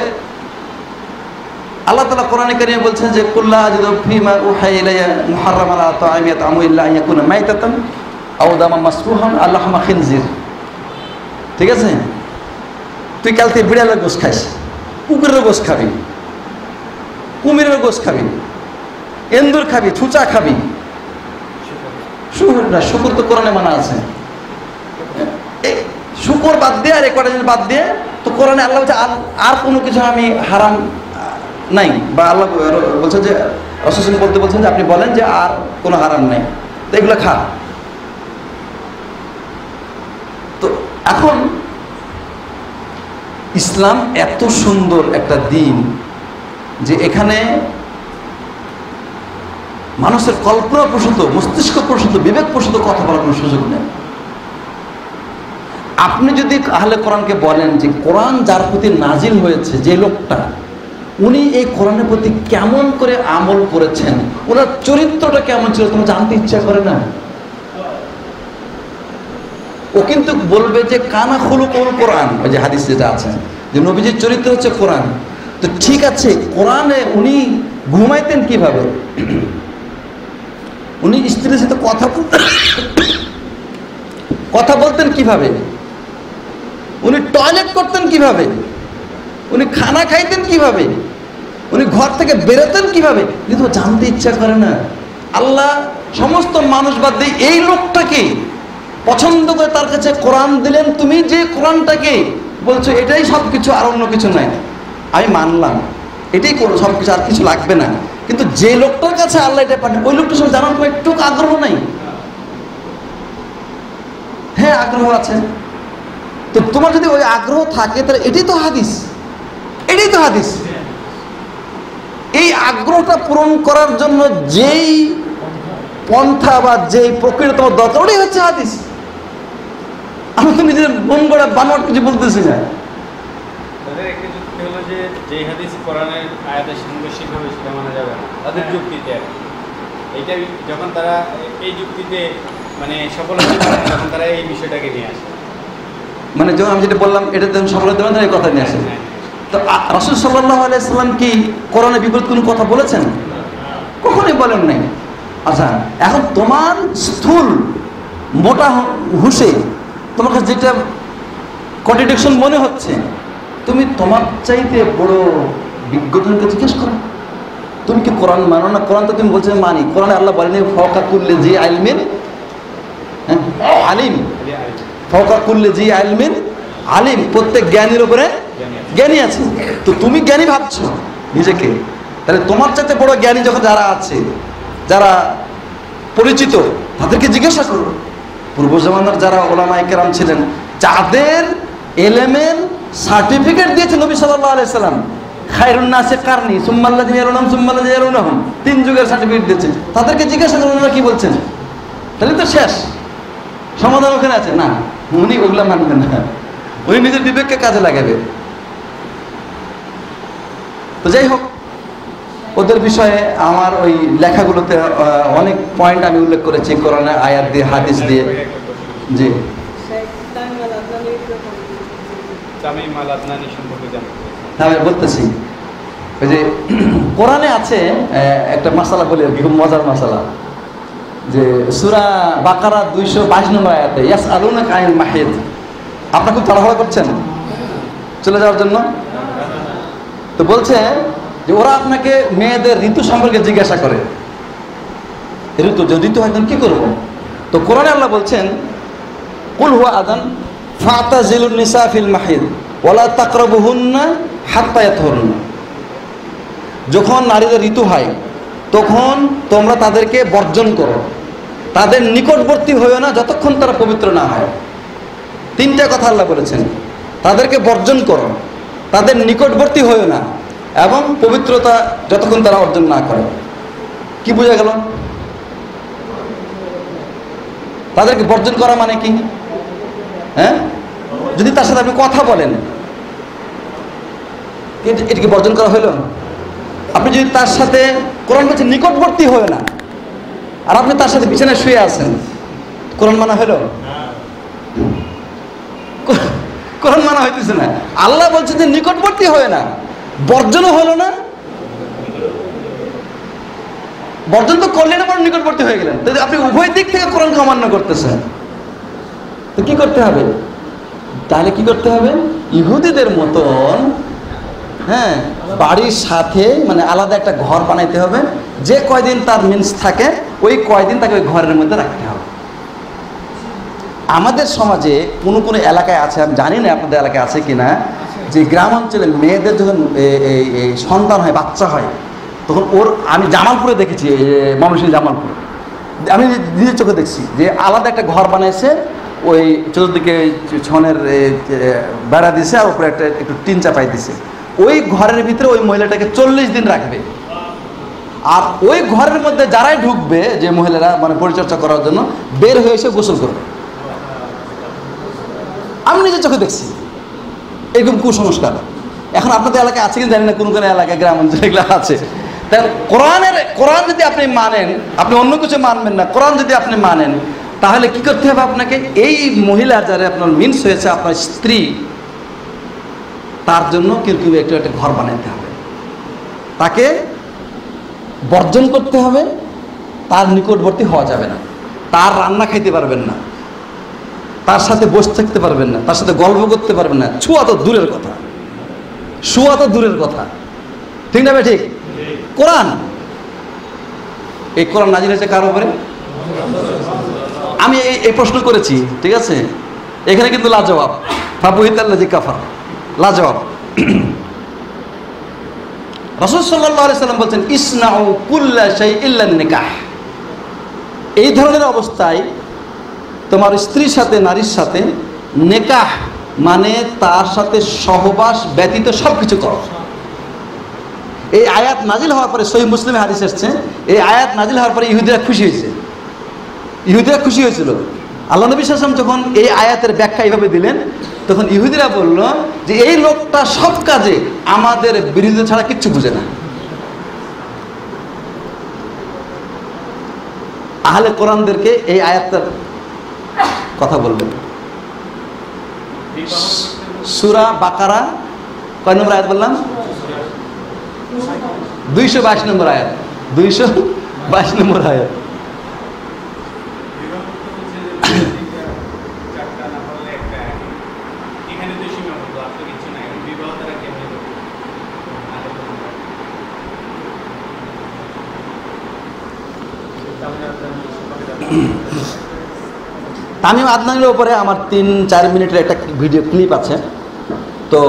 আল্লাহ তাআলা কোরআনে কারিমে বলছেন যে কুল্লা আজিদু ফীমা উহিয়া ইলাইয়া মুহাররামান আলা তা'আমি ইয়াত'আমু ইল্লা আন ইয়াকুনা মাইতাতান আও দামান মাসফুহান আও লাহমা খিনজির। ঠিক আছে, তুই কাল থেকে বিড়ালের গোশত খাইস, কুকুরের গোশত খাবি, কুমিরের গোশত খাবি, এন্দুর খাবি, ছুঁচা খাবি। শুকর তো কোরআনে মানা আছে। শুকর বাদ দিয়ে আর একটা জিনিস বাদ দিয়ে তো কোরআনে আল্লাহ বলছে আর কোনো কিছু আমি হারাম নাই, বা আল্লাহ বলছে যে রাসূল বলছেন যে আপনি বলেন যে আর কোনো হারাম নাই, তো এগুলো খা। তো এখন ইসলাম এত সুন্দর একটা দিন যে এখানে মানুষের কল্পনা প্রসূত, মস্তিষ্ক প্রসূত, বিবেক প্রসূত কথা বলার কোনো সুযোগ নেই। আপনি যদি আহলে কোরআনকে বলেন যে কোরআন যার প্রতি নাজিল হয়েছে, যে লোকটা, উনি এই কোরআনের প্রতি কেমন করে আমল করেছেন, ওনার চরিত্রটা কেমন ছিল, তোমার জানতে ইচ্ছা করে না? ও কিন্তু বলবে যে কানা খুলুকুল কোরআন, ওই যে হাদিস যেটা আছে যে নবীজির চরিত্র হচ্ছে কোরআন। তো ঠিক আছে, কোরআনে উনি ঘুমাইতেন কিভাবে, উনি স্ত্রীর সাথে কথা বলতেন কিভাবে, উনি টয়লেট করতেন কিভাবে, উনি খানা খাইতেন কিভাবে, উনি ঘর থেকে বেরোতেন কিভাবে, কিন্তু জানতে ইচ্ছা করে না। আল্লাহ সমস্ত মানুষ বাদ দিয়ে এই লোকটাকে পছন্দ করে তার কাছে কোরআন দিলেন। তুমি যে কোরআনটাকে বলছো এটাই সব কিছু, আর অন্য কিছু নাই, আমি মানলাম এটাই সব কিছু, আর কিছু লাগবে না, কিন্তু যে লোকটার কাছে আল্লাহ এটা পাঠান, ওই লোকটার সঙ্গে জানার কোনো একটু আগ্রহ নাই? হ্যাঁ, আগ্রহ আছে। তো তোমার যদি ওই আগ্রহ থাকে তাহলে এটাই তো হাদিস, এটাই তো হাদিস। এই আগ্রহটা পূরণ করার জন্য যেই পন্থা বা যেই প্রক্রিয়া তোমার দরকার, ওটাই হচ্ছে হাদিস। আমি তো নিজের মন গড়া বানোয়াট কিছু বলতেছি না। তাদের একটা যুক্তি হলো যে যেই হাদিস কোরআনের আয়াতের সাংঘর্ষিক হবে সেটা মানা যাবে না, তাদের যুক্তিতে। এইটা যখন তারা এই যুক্তিতে মানে সফল হতে পারে, তখন তারা এই বিষয়টাকে নিয়ে আসে। মানে যখন আমি যেটা বললাম এটাতে সফল হতে পারেন, এই কথা নিয়ে আসে। তো রাসূল সাল্লাল্লাহু আলাইহি সাল্লাম কি কোরআনে বিপরীত কোনো কথা বলেছেন? কখনোই বলেন নাই। আচ্ছা, এখন তোমার স্থূল মোটা হুশে তোমার কাছে যেটা কন্ট্রাডিকশন মনে হচ্ছে, তুমি তোমার চাইতে বড় বিজ্ঞজনকে জিজ্ঞেস করো, তুমি কি কোরআন মানো না? কোরআন তো তুমি বলছো মানি, কোরআনে আল্লাহ বলেনি ফাওকা কুল্লি জি ইলমিন আলিম, ফাওকা কুল্লি জি ইলমিন আলিম, প্রত্যেক জ্ঞানীর উপরে জ্ঞানী আছে। তো তুমি জ্ঞানী ভাবছো নিজেকে, তাহলে তোমার চাইতে বড় জ্ঞানী যখন যারা আছে, যারা পরিচিত, তাদেরকে জিজ্ঞাসা করো। পূর্ব জামানার যারা ওলামায়ে কেরাম ছিলেন, যাদের এলেমের সার্টিফিকেট দিয়েছে নবী সাল্লাল্লাহু আলাইহি সাল্লাম, খায়রুন নাসি কারনি সুম্মাল্লাযিনা ইয়ালুনহুম সুম্মাল্লাযিনা ইয়ালুনহুম, 3 যুগের সার্টিফিকেট দিয়েছে, তাদেরকে জিজ্ঞাসা করুন ওনারা কি বলছেন। তাহলে তো শেষ, সমাধান ওখানে আছে। না, উনি ওগুলা মানবেন না, উনি নিজের বিবেককে কাজে লাগাবে। তো যাই হোক, ওদের বিষয়ে আমার ওই লেখাগুলোতে অনেক পয়েন্ট আমি উল্লেখ করেছি কোরআনের আয়াত দিয়ে, হাদিস দিয়ে। জি, তামিম আল আদনানী সম্পর্কে জানতে আমি বলতেছি, ওই যে কোরআনে আছে একটা মাসালা বলি, খুব মজার মাসালা, যে সূরা বাকারা 222 নম্বর আয়াতে ইয়াসআলুনাকা আনিল মাহিদ। আপনারা খুব তাড়াহুড়া করছেন চলে যাওয়ার জন্য, তো বলছে যে ওরা আপনাকে মেয়েদের ঋতু সম্পর্কে জিজ্ঞাসা করে, ঋতু যদি ঋতু হয় তখন কি করবো? তো কোরআনে আল্লাহ বলছেন কুল হুয়া আযান ফাতাজিলুন নিসা ফিল মাহিদ ওয়ালা তাকরাবুহুন্না হাত্তা ইয়াতহুরনা। যখন নারীদের ঋতু হয় তখন তোমরা তাদেরকে বর্জন করো, তাদের নিকটবর্তী হইও না যতক্ষণ তারা পবিত্র না হয়। তিনটা কথা আল্লাহ বলেছেন, তাদেরকে বর্জন করো, তাদের নিকটবর্তী হইও না, এবং পবিত্রতা যতক্ষণ তারা অর্জন না করে। কি বোঝা গেল? তাদেরকে বর্জন করা মানে কি? হ্যাঁ, যদি তার সাথে আপনি কথা বলেন, এটাকে বর্জন করা হইল? আপনি যদি তার সাথে, কোরআন বলছে নিকটবর্তী হয়ে না, আর আপনি তার সাথে বিছানায় শুয়ে আছেন, কোরআন মানা হইল? কোরআন মানা হইতেছে না। আল্লাহ বলছে যে নিকটবর্তী হয়ে না, বর্জনও হলো না। বর্জন তো করলেন, আবার নিকটবর্তী হয়ে গেলেন। তাহলে আপনি উভয় দিক থেকে কোরআনকে অমান্য করতেছেন। তো কি করতে হবে? তাহলে কি করতে হবে? ইহুদিদের মতন, হ্যাঁ, বাড়ির সাথে মানে আলাদা একটা ঘর বানাইতে হবে, যে কয়দিন তার মিন্স থাকে ওই কয়দিন তাকে ওই ঘরের মধ্যে রাখতে হবে। আমাদের সমাজে কোনো কোনো এলাকায় আছে, আমি জানি না আপনাদের এলাকায় আছে কিনা, যে গ্রাম অঞ্চলে মেয়েদের যখন এই সন্তান হয়, বাচ্চা হয়, তখন ওর, আমি জামালপুরে দেখেছি, ময়মনসিংহ জামালপুর, আমি নিজের চোখে দেখছি যে আলাদা একটা ঘর বানাইছে, ওই চতুর্দিকে ছনের বেড়া দিছে, আর উপরে একটা একটু টিন চাপাই দিছে। ওই ঘরের ভিতরে ওই মহিলাটাকে 40 দিন রাখবে, আর ওই ঘরের মধ্যে যারাই ঢুকবে, যে মহিলারা মানে পরিচর্যা করার জন্য, বের হয়ে এসে গোসল করবে। আমি নিজের চোখে দেখছি এরকম কুসংস্কার। এখন আপনাদের এলাকায় আছে কিনা জানি না, কোন কোন এলাকায় গ্রাম অঞ্চলে এগুলো আছে। তাই কোরআন যদি আপনি মানেন, আপনি অন্য কিছু মানবেন না, কোরআন যদি আপনি মানেন, তাহলে কি করতে হবে আপনাকে? এই মহিলা যারা আপনার মিন্স হয়েছে, আপনার স্ত্রী, তার জন্য কিন্তু একটু একটা ঘর বানাইতে হবে, তাকে বর্জন করতে হবে, তার নিকটবর্তী হওয়া যাবে না, তার রান্না খাইতে পারবেন না, তার সাথে বসে থাকতে পারবেন না, তার সাথে গল্প করতে পারবেন না, ছোঁয়া তো দূরের কথা, শোয়া তো দূরের কথা। ঠিক না ভাই? ঠিক। কোরআন, এই কোরআন নাজিল হয়েছে কার উপরে? আমি এই প্রশ্ন করেছি, ঠিক আছে? এখানে কিন্তু লাজবাব, ফাবুহিতাল্লাযী কাফার, লাজবাব। রাসূল সাল্লাল্লাহু আলাইহি সাল্লাম বলছেন ইসনাউ কুল্লা শাই ইল্লা নিকাহ। এই ধরনের অবস্থায় তোমার স্ত্রীর সাথে, নারীর সাথে নিকাহ মানে তার সাথে সহবাস ব্যতীত সব কিছু করো। এই আয়াত নাজিল হওয়ার পরে, সহিহ মুসলিমে হাদিস এসেছে, এই আয়াত নাজিল হওয়ার পরে ইহুদিরা খুশি হয়েছে। ইহুদিরা খুশি হয়েছিল। আল্লাহ নবী সাল্লাল্লাহু আলাইহি ওয়াসাল্লাম যখন এই আয়াতের ব্যাখ্যা এইভাবে দিলেন, তখন ইহুদিরা বলল যে এই লোকটা সব কাজে আমাদের বিরোধিতা ছাড়া কিচ্ছু বুঝে না। আহলে কোরআনদেরকে এই আয়াতটার কথা বলবেন। সূরা বাকারা কয় নম্বর আয়াত বললাম? 222 নম্বর আয়াত। 222 নম্বর আয়াত। তামিম আদনানির উপরে আমার 3-4 মিনিটের একটা ভিডিও ক্লিপ আছে। তো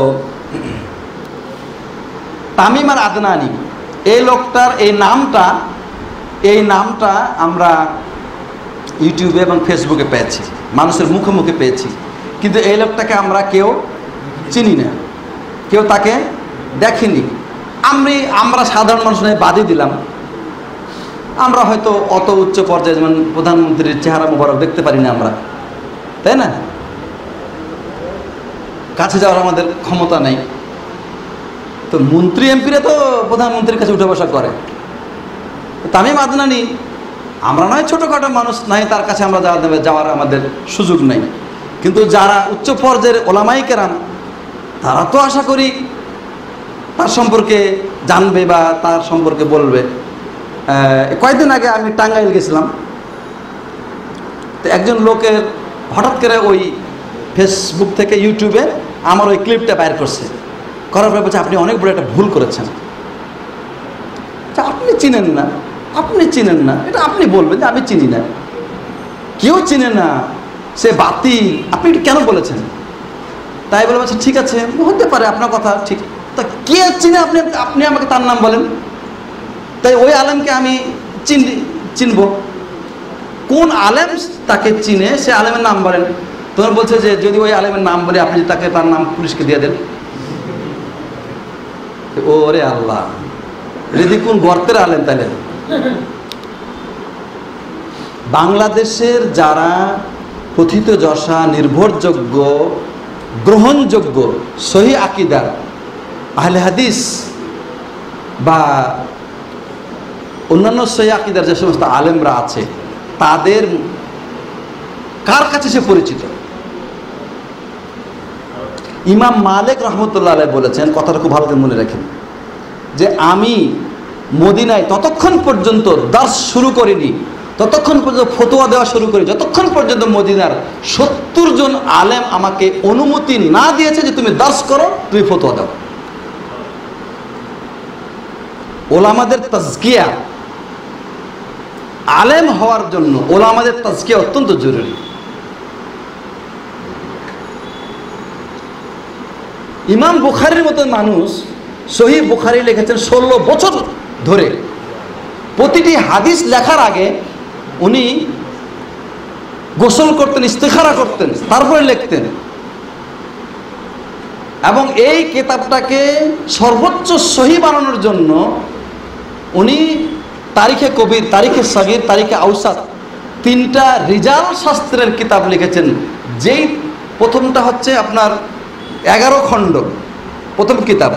তামিম আর আদনানি, এই লোকটার এই নামটা আমরা ইউটিউবে এবং ফেসবুকে পেয়েছি, মানুষের মুখে মুখে পেয়েছি, কিন্তু এই লোকটাকে আমরা কেউ চিনি না, কেউ তাকে দেখেনি। আমরা সাধারণ মানুষ নয়, বাদই দিলাম। আমরা হয়তো অত উচ্চ পর্যায়ে, যেমন প্রধানমন্ত্রীর চেহারা মোবারক দেখতে পারি না আমরা, তাই না? কাছে যাওয়ার আমাদের ক্ষমতা নেই। তো মন্ত্রী এমপিরা তো প্রধানমন্ত্রীর কাছে উঠে বসা করে। তামিম আদনানি, আমরা নয় ছোটোখাটো মানুষ নাই, তার কাছে আমরা যাওয়ার আমাদের সুযোগ নেই, কিন্তু যারা উচ্চ পর্যায়ের ওলামায়ে কেরাম তারা তো আশা করি তার সম্পর্কে জানবে বা তার সম্পর্কে বলবে। কয়েকদিন আগে আমি টাঙ্গাইল গেছিলাম, তো একজন লোকের হঠাৎ করে ওই ফেসবুক থেকে ইউটিউবে আমার ওই ক্লিপটা বাইর করছে, করার পরে বলছে আপনি অনেক বড় একটা ভুল করেছেন। আপনি চিনেন না, আপনি চিনেন না, এটা আপনি বলবেন যে আমি চিনি না, কেউ চিনে না, সে বাতিল, আপনি এটা কেন বলেছেন? তাই বলে বলছে ঠিক আছে, হতে পারে আপনার কথা ঠিক, তা কে চিনে আপনি আপনি আমাকে তার নাম বলেন। তাই ওই আলেমকে আমি চিনব, কোন আলেম তাকে চিনে সে আলেমের নাম বলেন। তোমার বলছে যে যদি ওই আলেমের নাম বলে আপনি তাকে তার নাম পুলিশকে দিয়ে দেন। ওরে আল্লাহ, যদি কোন গর্তের আলেম তাহলে। বাংলাদেশের যারা প্রথিতযশা, নির্ভরযোগ্য, গ্রহণযোগ্য, সহি আকীদার আহলে হাদিস বা অন্যান্য সহি আকীদার যে সমস্ত আলেমরা আছে, তাদের কার কাছে সে পরিচিত? ইমাম মালিক রহমতুল্লাহ আলাইহি বলেছেন, কথাটা খুব ভালো করে মনে রাখেন, যে আমি মদিনায় ততক্ষণ পর্যন্ত দার্স শুরু করিনি, ততক্ষণ পর্যন্ত ফতোয়া দেওয়া শুরু করি, যতক্ষণ পর্যন্ত মদিনার 70 জন আলেম আমাকে অনুমতি না দিয়েছে যে তুমি দার্স করো, তুমি ফতোয়া দাও। ওলামাদের তাজকিয়া, আলেম হওয়ার জন্য ওলামাদের তাজকিয়া অত্যন্ত জরুরি। ইমাম বুখারীর মতো মানুষ সহিহ বুখারী লিখেছেন 16 বছর ধরে। প্রতিটি হাদিস লেখার আগে উনি গোসল করতেন, ইস্তেখারা করতেন, তারপরে লিখতেন। এবং এই কিতাবটাকে সর্বোচ্চ সহি বানানোর জন্য উনি তারিখে কবির, তারিখে সগীর, তারিখে আউসাত 3টা রিজাল শাস্ত্রের কিতাব লিখেছেন। যেই প্রথমটা হচ্ছে আপনার 11 খণ্ড প্রথম কিতাব,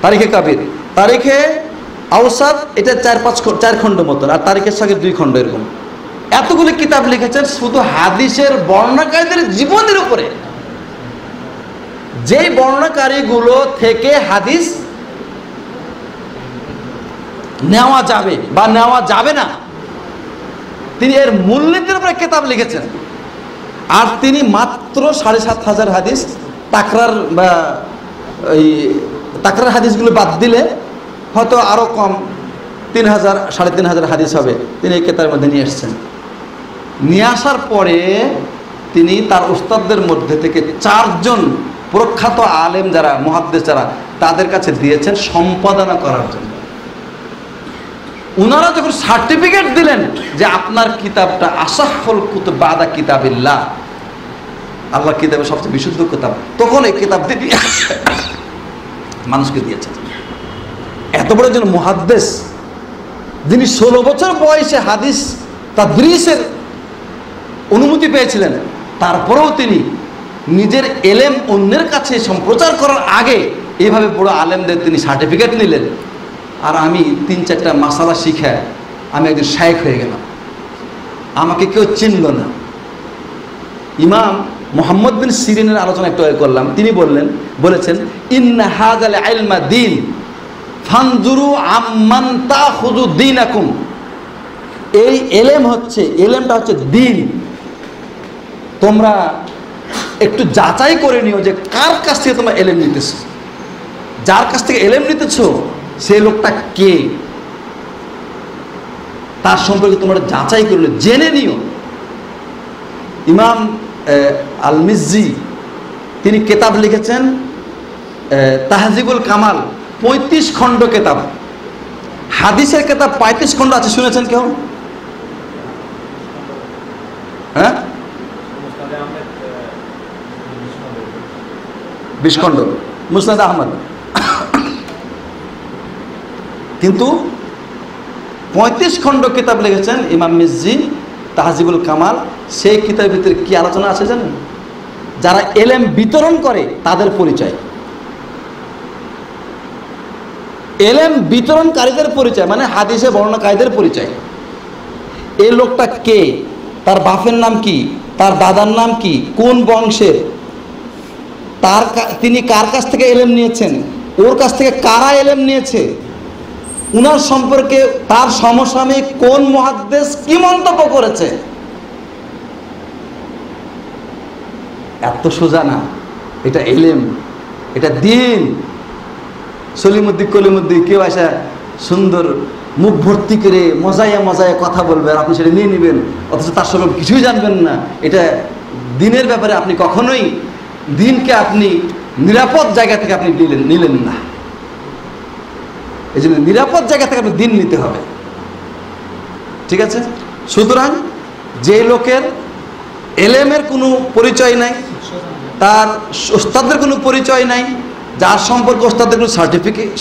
তারিখে কবির, তারিখে আউসাত এটা 4 খণ্ড মতন, আর তারিখে সগীর 2 খণ্ড, এরকম এতগুলি কিতাব লিখেছেন শুধু হাদিসের বর্ণনাকারীদের জীবনের উপরে। যেই বর্ণনাকারীগুলো থেকে হাদিস নেওয়া যাবে বা নেওয়া যাবে না, তিনি এর মূলনীতির উপরে কিতাব লিখেছেন। আর তিনি মাত্র 7,500 হাদিস, তাকরার বা ওই তাকরার হাদিসগুলো বাদ দিলে হয়তো আরও কম, 3,000 3,500 হাদিস হবে, তিনি এই কিতাবের মধ্যে নিয়ে এসেছেন। নিয়ে আসার পরে তিনি তার উস্তাদদের মধ্যে থেকে 4 জন প্রখ্যাত আলেম যারা মুহাদ্দিস যারা, তাদের কাছে দিয়েছেন সম্পাদনা করার জন্য। উনারা যখন সার্টিফিকেট দিলেন যে আপনার কিতাবটা আসাহুল কুতুব বাদা কিতাবিল্লাহ, আল্লাহ কিতাবের সবচেয়ে বিশুদ্ধ কিতাব, তখন এই কিতাব দিয়ে মানুষকে দিয়েছেন। এত বড় একজন মুহাদ্দিস, যিনি 16 বছর বয়সে হাদিস তাদরিসের অনুমতি পেয়েছিলেন, তারপরেও তিনি নিজের এলেম অন্যের কাছে সম্প্রচার করার আগে এইভাবে বড় আলেমদের তিনি সার্টিফিকেট নিলেন। আর আমি 3-4টা মাসালা শিখে আমি একজন শায়েখ হয়ে গেলাম, আমাকে কেউ চিনল না। ইমাম মুহাম্মদ বিন সিরিনের আলোচনা একটু আগে করলাম, তিনি বলেছেন ইন্না হাযাল ইলমা দীন ফানজুরু আম্মান তাখুযু দীনাকুম। এই এলেমটা হচ্ছে দ্বীন। তোমরা একটু যাচাই করে নিও যে কার কাছ থেকে তোমরা এলেম নিতেছ। যার কাছ থেকে এলেম নিতেছ সেই লোকটা কে, তার সম্পর্কে তোমরা যাচাই করে জেনে নিও। ইমাম আল মিজ্জি তিনি কিতাব লিখেছেন তাহজিবুল কামাল, 35 খণ্ড কিতাব। হাদিসের কিতাব 35 খণ্ড আছে, শুনেছেন কেউ? হ্যাঁ, 20 খণ্ড মুসনাদ আহমদ। কিন্তু 35 খণ্ড কিতাব লিখেছেন ইমাম মিজ্জি তাহজিবুল কামাল। সেই কিতাবের ভিতরে কি আলোচনা আছে জানেন? যারা এলেম বিতরণ করে তাদের পরিচয়, এলেম বিতরণকারীদের পরিচয়, মানে হাদিসে বর্ণনাকারীদের পরিচয়। এই লোকটা কে, তার বাপের নাম কি, তার দাদার নাম কি, কোন বংশের, তিনি কার কাছ থেকে এলেম নিয়েছেন, ওর কাছ থেকে কারা এলেম নিয়েছে, উনার সম্পর্কে তার সমসাময়িক কোন মুহাদ্দিস কি মন্তব্য করেছে। এত সোজা না, এটা এলেম, এটা দিন। সলিমুদ্দিন কলিমুদ্দিন কেউ আসা সুন্দর মুখ ভর্তি করে মজায় মজায় কথা বলবে, আর আপনি সেটা নিয়ে নেবেন, অথচ তার সঙ্গে কিছুই জানবেন না। এটা দিনের ব্যাপারে আপনি কখনোই দিনকে আপনি নিরাপদ জায়গা থেকে আপনি নিলেন না। এই জন্য নিরাপদ জায়গা থেকে আপনি দিন নিতে হবে, ঠিক আছে? সুতরাং যে লোকের এলেমের কোনো পরিচয় নাই, তার ওস্তাদের কোনো পরিচয় নাই, যার সম্পর্কে ওস্তাদের কোনো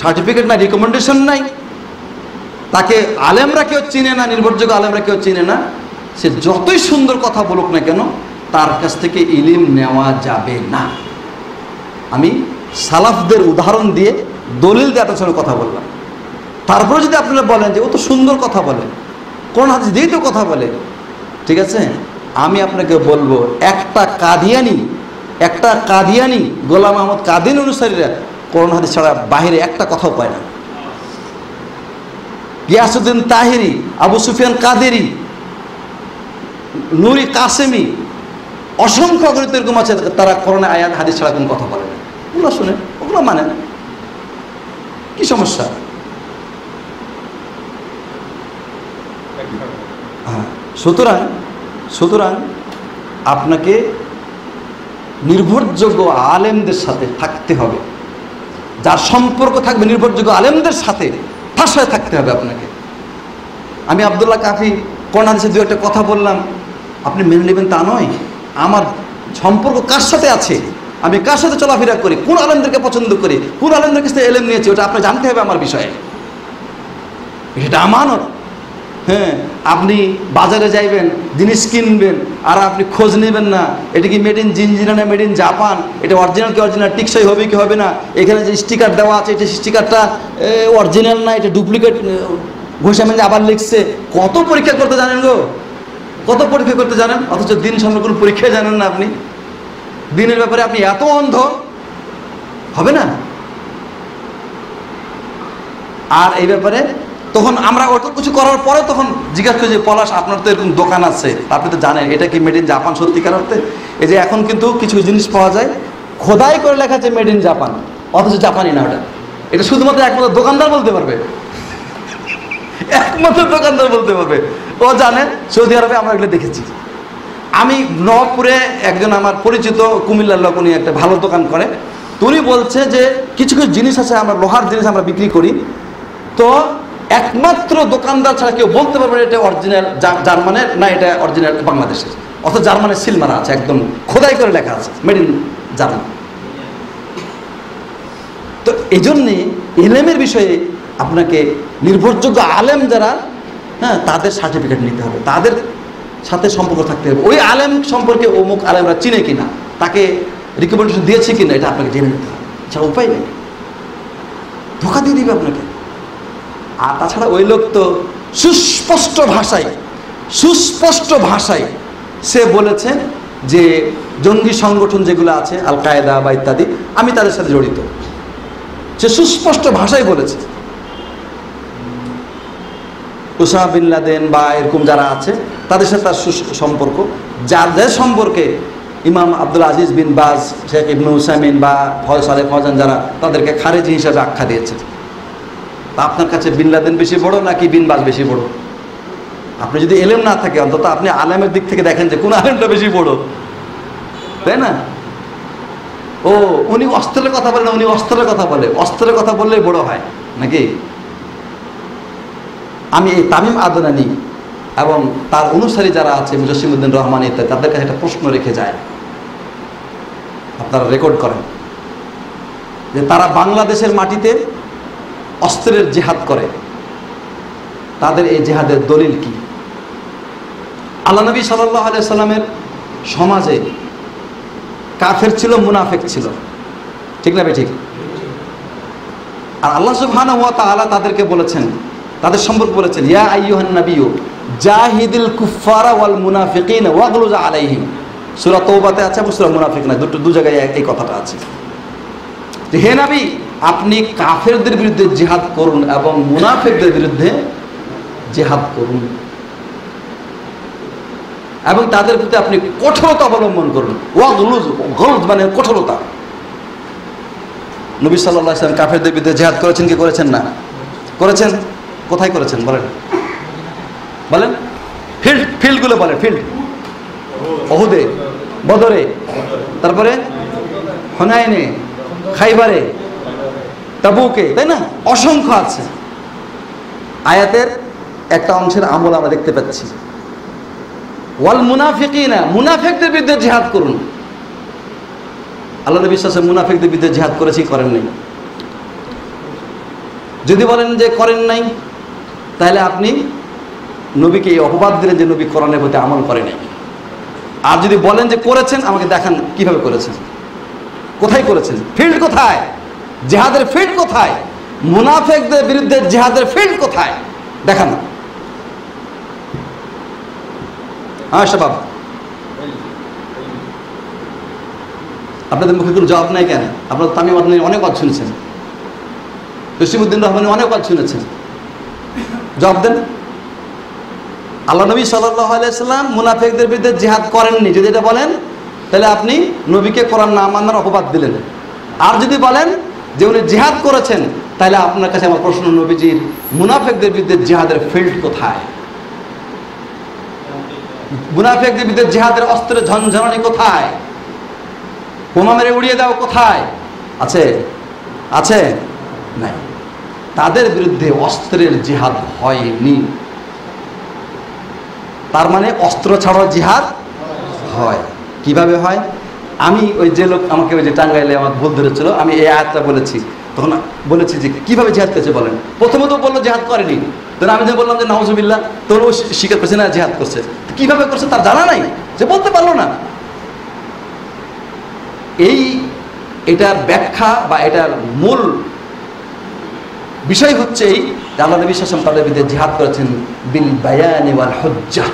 সার্টিফিকেট নাই, রিকমেন্ডেশন নাই, তাকে আলেমরা কেউ চিনে না, নির্ভরযোগ্য আলেমরা কেউ চিনে না, সে যতই সুন্দর কথা বলুক না কেন তার কাছ থেকে ইলম নেওয়া যাবে না। আমি সালাফদের উদাহরণ দিয়ে দলিল দিয়ে আপনার সঙ্গে কথা বললাম। তারপরে যদি আপনারা বলেন যে ও তো সুন্দর কথা বলে, কোন হাদিস দিয়েই তো কথা বলে, ঠিক আছে, আমি আপনাকে বলবো একটা কাদিয়ানি গোলাম আহমদ কাদিয়ানী অনুসারীরা কোরআন হাদিস ছাড়া বাহিরে একটা কথাও পায় না। গিয়াসউদ্দিন তাহিরি, আবু সুফিয়ান কাদেরি, নুরি কাসেমি, অসংখ্য অগণিত এরকম আছে, তারা কোরআনে আয়াত হাদিস ছাড়া কোনো কথা বলে না। ওগুলো শুনে, ওগুলো মানে কি সমস্যা? হ্যাঁ, সুতরাং আপনাকে নির্ভরযোগ্য আলেমদের সাথে থাকতে হবে, যার সম্পর্ক থাকবে নির্ভরযোগ্য আলেমদের সাথে, তার সাথে থাকতে হবে আপনাকে। আমি আব্দুল্লাহ কাফি কোরআন হাদিসে দু একটা কথা বললাম, আপনি মেনে নেবেন তা নয়। আমার সম্পর্ক কার সাথে আছে, আমি কার সাথে চলাফেরা করি, কোন আলেমদেরকে পছন্দ করি, কোন আলেমদের কাছে এলেম নিয়েছি, ওটা আপনি জানতে হবে আমার বিষয়ে। এটা আমানত। হ্যাঁ, আপনি বাজারে যাইবেন, জিনিস কিনবেন, আর আপনি খোঁজ নেবেন না এটা কি মেড ইন জিনজিনা না মেড ইন জাপান, এটা অরিজিনাল কি অরিজিনাল, টিকসই হবে কি হবে না, এখানে যে স্টিকার দেওয়া আছে এটা স্টিকারটা অরিজিনাল না, এটা ডুপ্লিকেট ঘষে মেলে আবার লিখছে। কত পরীক্ষা করতে জানেন গো, কত পরীক্ষা করতে জানেন, অথচ দিন সম্পর্কে কোনো পরীক্ষায় জানেন না। আপনি দিনের ব্যাপারে আপনি এত অন্ধ, হবে না। আর এই ব্যাপারে তখন আমরা অত কিছু করার পরে তখন জিজ্ঞাসা করি যে পলাশ আপনার তো এরকম দোকান আছে, আপনি তো জানেন এটা কি মেড ইন জাপান সত্যিকার অর্থে? এই যে এখন কিন্তু কিছু জিনিস পাওয়া যায় খোদাই করে লেখা আছে মেড ইন জাপান, অথচ জাপানি না ওটা। এটা শুধুমাত্র একমাত্র দোকানদার বলতে পারবে, একমাত্র দোকানদার বলতে পারবে। ও জানে সৌদি আরবে আমরা এগুলো দেখেছি। আমি নবপুরে একজন আমার পরিচিত কুমিল্লার লোক, উনি একটা ভালো দোকান করে, উনি বলছে যে কিছু কিছু জিনিস আছে, আমরা লোহার জিনিস আমরা বিক্রি করি, তো একমাত্র দোকানদার ছাড়া কেউ বলতে পারবে এটা অরিজিনাল জার্মানের না, এটা অরিজিনাল বাংলাদেশের, অথচ জার্মানের সিল মারা আছে, একদম খোদাই করে লেখা আছে মেড ইন জার্মান। তো এই জন্যে এলেমের বিষয়ে আপনাকে নির্ভরযোগ্য আলেম যারা, হ্যাঁ, তাদের সার্টিফিকেট নিতে হবে, তাদের সাথে সম্পর্ক থাকতে হবে। ওই আলেম সম্পর্কে অমুক আলেমরা চিনে কিনা, তাকে রিকমেন্ডেশন দিয়েছে কিনা, এটা আপনাকে জেনে নিতে হবে, এছাড়া উপায় নেই, ধোকা দিয়ে দিবে আপনাকে। আর তাছাড়া ওই লোক তো সুস্পষ্ট ভাষায় সে বলেছে যে জঙ্গি সংগঠন যেগুলো আছে আল কায়দা বা ইত্যাদি, আমি তাদের সাথে জড়িত, সে সুস্পষ্ট ভাষায় বলেছে। ওসামা বিন লাদেন বা এরকম যারা আছে তাদের সাথে তার সম্পর্ক, যাদের সম্পর্কে ইমাম আব্দুল আজিজ বিন বাজ, শেখ ইবনে উসাইমিন বা সালেহ ফওজান যারা তাদেরকে খারেজি হিসাবে আখ্যা দিয়েছে। তা আপনার কাছে বিন লাদেন বেশি বড় নাকি বিন বাজ বেশি বড়? আপনি যদি এলেম না থাকে অন্তত আপনি আলেমের দিক থেকে দেখেন যে কোন আলেমটা বেশি বড়, তাই না? ও উনি অস্ত্রের কথা বলে না, উনি অস্ত্রের কথা বলে, অস্ত্রের কথা বললেই বড় হয় নাকি? আমি এই তামিম আদনানি এবং তার অনুসারী যারা আছে মুজাসসিমউদ্দিন রহমান ইত্যাদি, তাদের কাছে একটা প্রশ্ন রেখে যায়, আপনারা রেকর্ড করেন, যে তারা বাংলাদেশের মাটিতে অস্ত্রের জিহাদ করে, তাদের এই জিহাদের দলিল কি? আল্লাহ নবী সাল্লাল্লাহু আলাইহি সাল্লামের সমাজে কাফের ছিল, মুনাফিক ছিল, ঠিক না ঠিক? আর আল্লাহ সুবহানাহু ওয়া তাআলা তাদেরকে বলেছেন, তাদের সম্পর্কে বলেছেন, ইয়া আইয়ুহান নাবিয়্যু জাহিদিল কুফারা ওয়াল মুনাফিকিনা ওয়াগলুজ আলাইহিম। সূরা তাওবাতে আছে এবং সূরা মুনাফিকুন, দু জায়গায় এই কথাটা আছে যে হে নবী, আপনি কাফেরদের বিরুদ্ধে জিহাদ করুন এবং মুনাফিকদের বিরুদ্ধে জিহাদ করুন এবং তাদের প্রতি আপনি কঠোরতা অবলম্বন করুন। ওয়াগলুজ, গলজ মানে কঠোরতা। নবী সাল্লাল্লাহু আলাইহি ওয়াসাল্লাম কাফেরদের বিরুদ্ধে জিহাদ করেছেন কি করেছেন না? করেছেন। কোথায় করেছেন বলেন, বলেন ফিল্ডগুলো বলেন। ফিল্ড উহুদে, বদরে, তারপরে হুনাইনে, খাইবারে, তাবুকে, তাই না? অসংখ্য আছে। আয়াতের একটা অংশের আমল আমরা দেখতে পাচ্ছি, ওয়াল মুনাফিকিনা, মুনাফিকদের বিরুদ্ধে জিহাদ করুন। আল্লাহ নবী সাল্লাল্লাহু আলাইহি ওয়াসাল্লাম মুনাফিকদের বিরুদ্ধে জিহাদ করেছি, করেন নাই? যদি বলেন যে করেন নাই, তাহলে আপনি নবীকে এই অপবাদ দিলেন যে নবী কোরআনের প্রতি আমল করে নাই। আর যদি বলেন যে করেছেন, আমাকে দেখান কিভাবে করেছেন, কোথায় করেছেন, ফিল্ড কোথায়, জিহাদের ফিল্ড কোথায়, মুনাফিকদের বিরুদ্ধে জিহাদের ফিল্ড কোথায়, দেখান। হ্যাঁ শাবাব, আপনাদের মুখে কোনো জবাব নাই কেন? আপনারা তামিম আদনানী অনেক কথা শুনেছেন, জসিমউদ্দিন রহমানী অনেক কথা শুনেছেন, জবাব দেন। আল্লাহ নবী সাল্লাল্লাহু আলাইহি ওয়াসাল্লাম মুনাফিকদের বিরুদ্ধে জিহাদ করেননি যদি এটা বলেন, তাহলে আপনি নবীকে কোরআন না মানার অপবাদ দিলেন। আর যদি বলেন যে উনি জিহাদ করেছেন, তাহলে আপনার কাছে আমার প্রশ্ন, নবীজির মুনাফিকদের বিরুদ্ধে জিহাদের ফিল্ড কোথায়? মুনাফিকদের বিরুদ্ধে জিহাদের অস্ত্রের ঝনঝনানি কোথায়? বোমা মেরে উড়িয়ে দাও কোথায়? আছে? আছে? নাই। তাদের বিরুদ্ধে অস্ত্রের জিহাদ হয়নি। তার মানে অস্ত্র ছাড়াও জিহাদ হয়। কিভাবে হয়? আমি ওই যে লোক আমাকে ওই যে টাঙ্গাইলে আমার ভুল ধরেছিল, আমি এই আয়াতটা বলেছি, তখন বলেছি যে কিভাবে জিহাদ করেছে বলেন। প্রথমত বললো জিহাদ করেনি, তখন আমি যে বললাম যে নাউজুবিল্লাহ, তখন ও স্বীকার করছে না জিহাদ করছে। কিভাবে করছে তার জানা নাই, যে বলতে পারলো না। এটার ব্যাখ্যা বা এটার মূল বিষয় হচ্ছে এই যে আল্লাহ নবী সাল্লাল্লাহু আলাইহি ওয়াসাল্লাম তাদের বিরুদ্ধে জিহাদ করেছেন বিল বায়ানি ওয়াল হুজ্জাহ,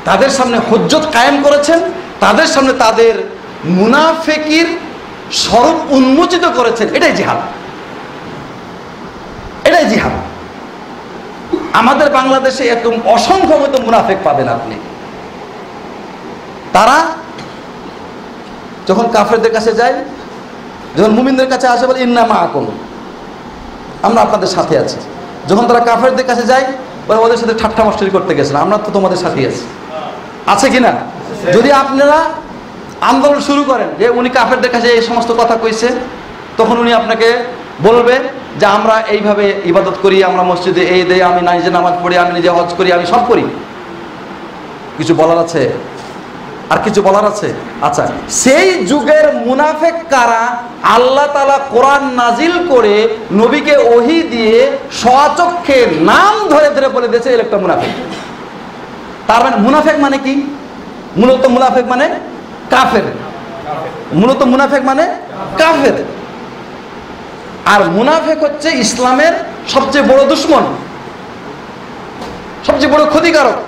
তাদের সামনে হুজ্জত কায়েম করেছেন, তাদের সামনে তাদের মুনাফিকির স্বরূপ উন্মোচিত করেছেন। এটাই জিহাদ, এটাই জিহাদ। আমাদের বাংলাদেশে এরকম অসংখ্য মতো মুনাফিক পাবেন আপনি। তারা যখন কাফেরদের কাছে যায়, যখন মুমিনদের কাছে আসে বলে ইন্না মাআকুম, আমরা আপনাদের সাথে আছি। যখন তারা কাফেরদের কাছে যায়, বলে ওদের সাথে ঠাট্টা মস্করি করতে গেছিলাম, আমরা তো তোমাদের সাথেই আছি। আছে কিনা? যদি আপনারা আন্দোলন শুরু করেন যে উনি কাফেরদের কাছে এই সমস্ত কথা কইছে, তখন উনি আপনাকে বলবে যে আমরা এইভাবে ইবাদত করি, আমরা মসজিদে এই দেই, আমি নিজে নামাজ পড়ি, আমি নিজে হজ করি, আমি সব করি। কিছু বলার আছে? আর কিছু বলার আছে? আচ্ছা, সেই যুগের মুনাফিক কারা? আল্লাহ তাআলা কোরআন নাজিল করে নবীকে ওহী দিয়ে স্বচক্ষে নাম ধরে ধরে বলে দিয়েছে এর একটা মুনাফিক। তার মানে মুনাফিক মানে কি? মূলত মুনাফিক মানে কাফের। মূলত মুনাফিক মানে কাফের। আর মুনাফিক হচ্ছে ইসলামের সবচেয়ে বড় দুশমন, সবচেয়ে বড় ক্ষতিকারক।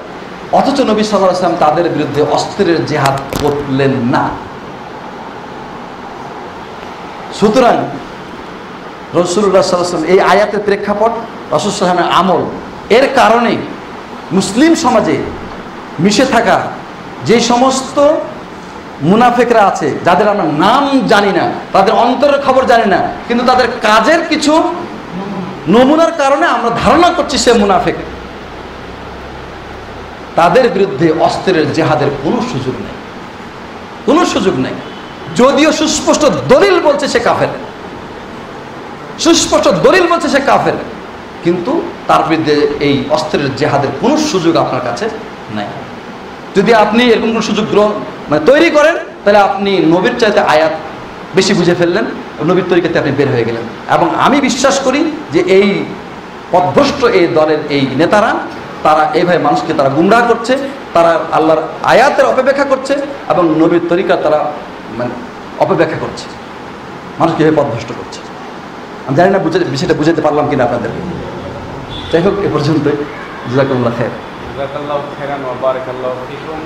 অথচ নবী সাল্লাল্লাহু আলাইহি ওয়াসাল্লাম তাদের বিরুদ্ধে অস্ত্রের জিহাদ করলেন না। সুতরাং রাসূলুল্লাহ সাল্লাল্লাহু আলাইহি ওয়াসাল্লাম এই আয়াতের প্রেক্ষাপট, রাসূল সাল্লাল্লাহু আলাইহি ওয়াসাল্লামের আমল, এর কারণে মুসলিম সমাজে মিশে থাকা যে সমস্ত মুনাফিকরা আছে, যাদের আমরা নাম জানি না, তাদের অন্তরের খবর জানি না, কিন্তু তাদের কাজের কিছু নমুনার কারণে আমরা ধারণা করছি সে মুনাফিক, তাদের বিরুদ্ধে অস্ত্রের জিহাদের কোনো সুযোগ নেই, কোনো সুযোগ নেই। যদিও সুস্পষ্ট দলিল বলছে সে কাফের, সুস্পষ্ট দলিল বলছে সে কাফের, কিন্তু তার বিরুদ্ধে এই অস্ত্রের জিহাদের কোনো সুযোগ আপনার কাছে নাই। যদি আপনি এরকম কোনো সুযোগ তৈরি করেন, তাহলে আপনি নবীর চাইতে আয়াত বেশি বুঝে ফেললেন, নবীর তরিকাতে আপনি বের হয়ে গেলেন। এবং আমি বিশ্বাস করি যে এই পথভ্রষ্ট এই দলের এই নেতারা, তারা এইভাবে মানুষকে তারা গুমরাহ করছে, তারা আল্লাহর আয়াতের অপব্যাখ্যা করছে এবং নবীর তরিকা তারা মানে অপব্যাখ্যা করছে, মানুষ কীভাবে পথভ্রষ্ট করছে। আমি জানি না বিষয়টা বুঝাতে পারলাম কিনা আপনাদেরকে। যাই হোক, এ পর্যন্তই। জাযাকাল্লাহু খাইর। জাযাকাল্লাহু খাইরান ওয়া বারাকাল্লাহু ফিকুম।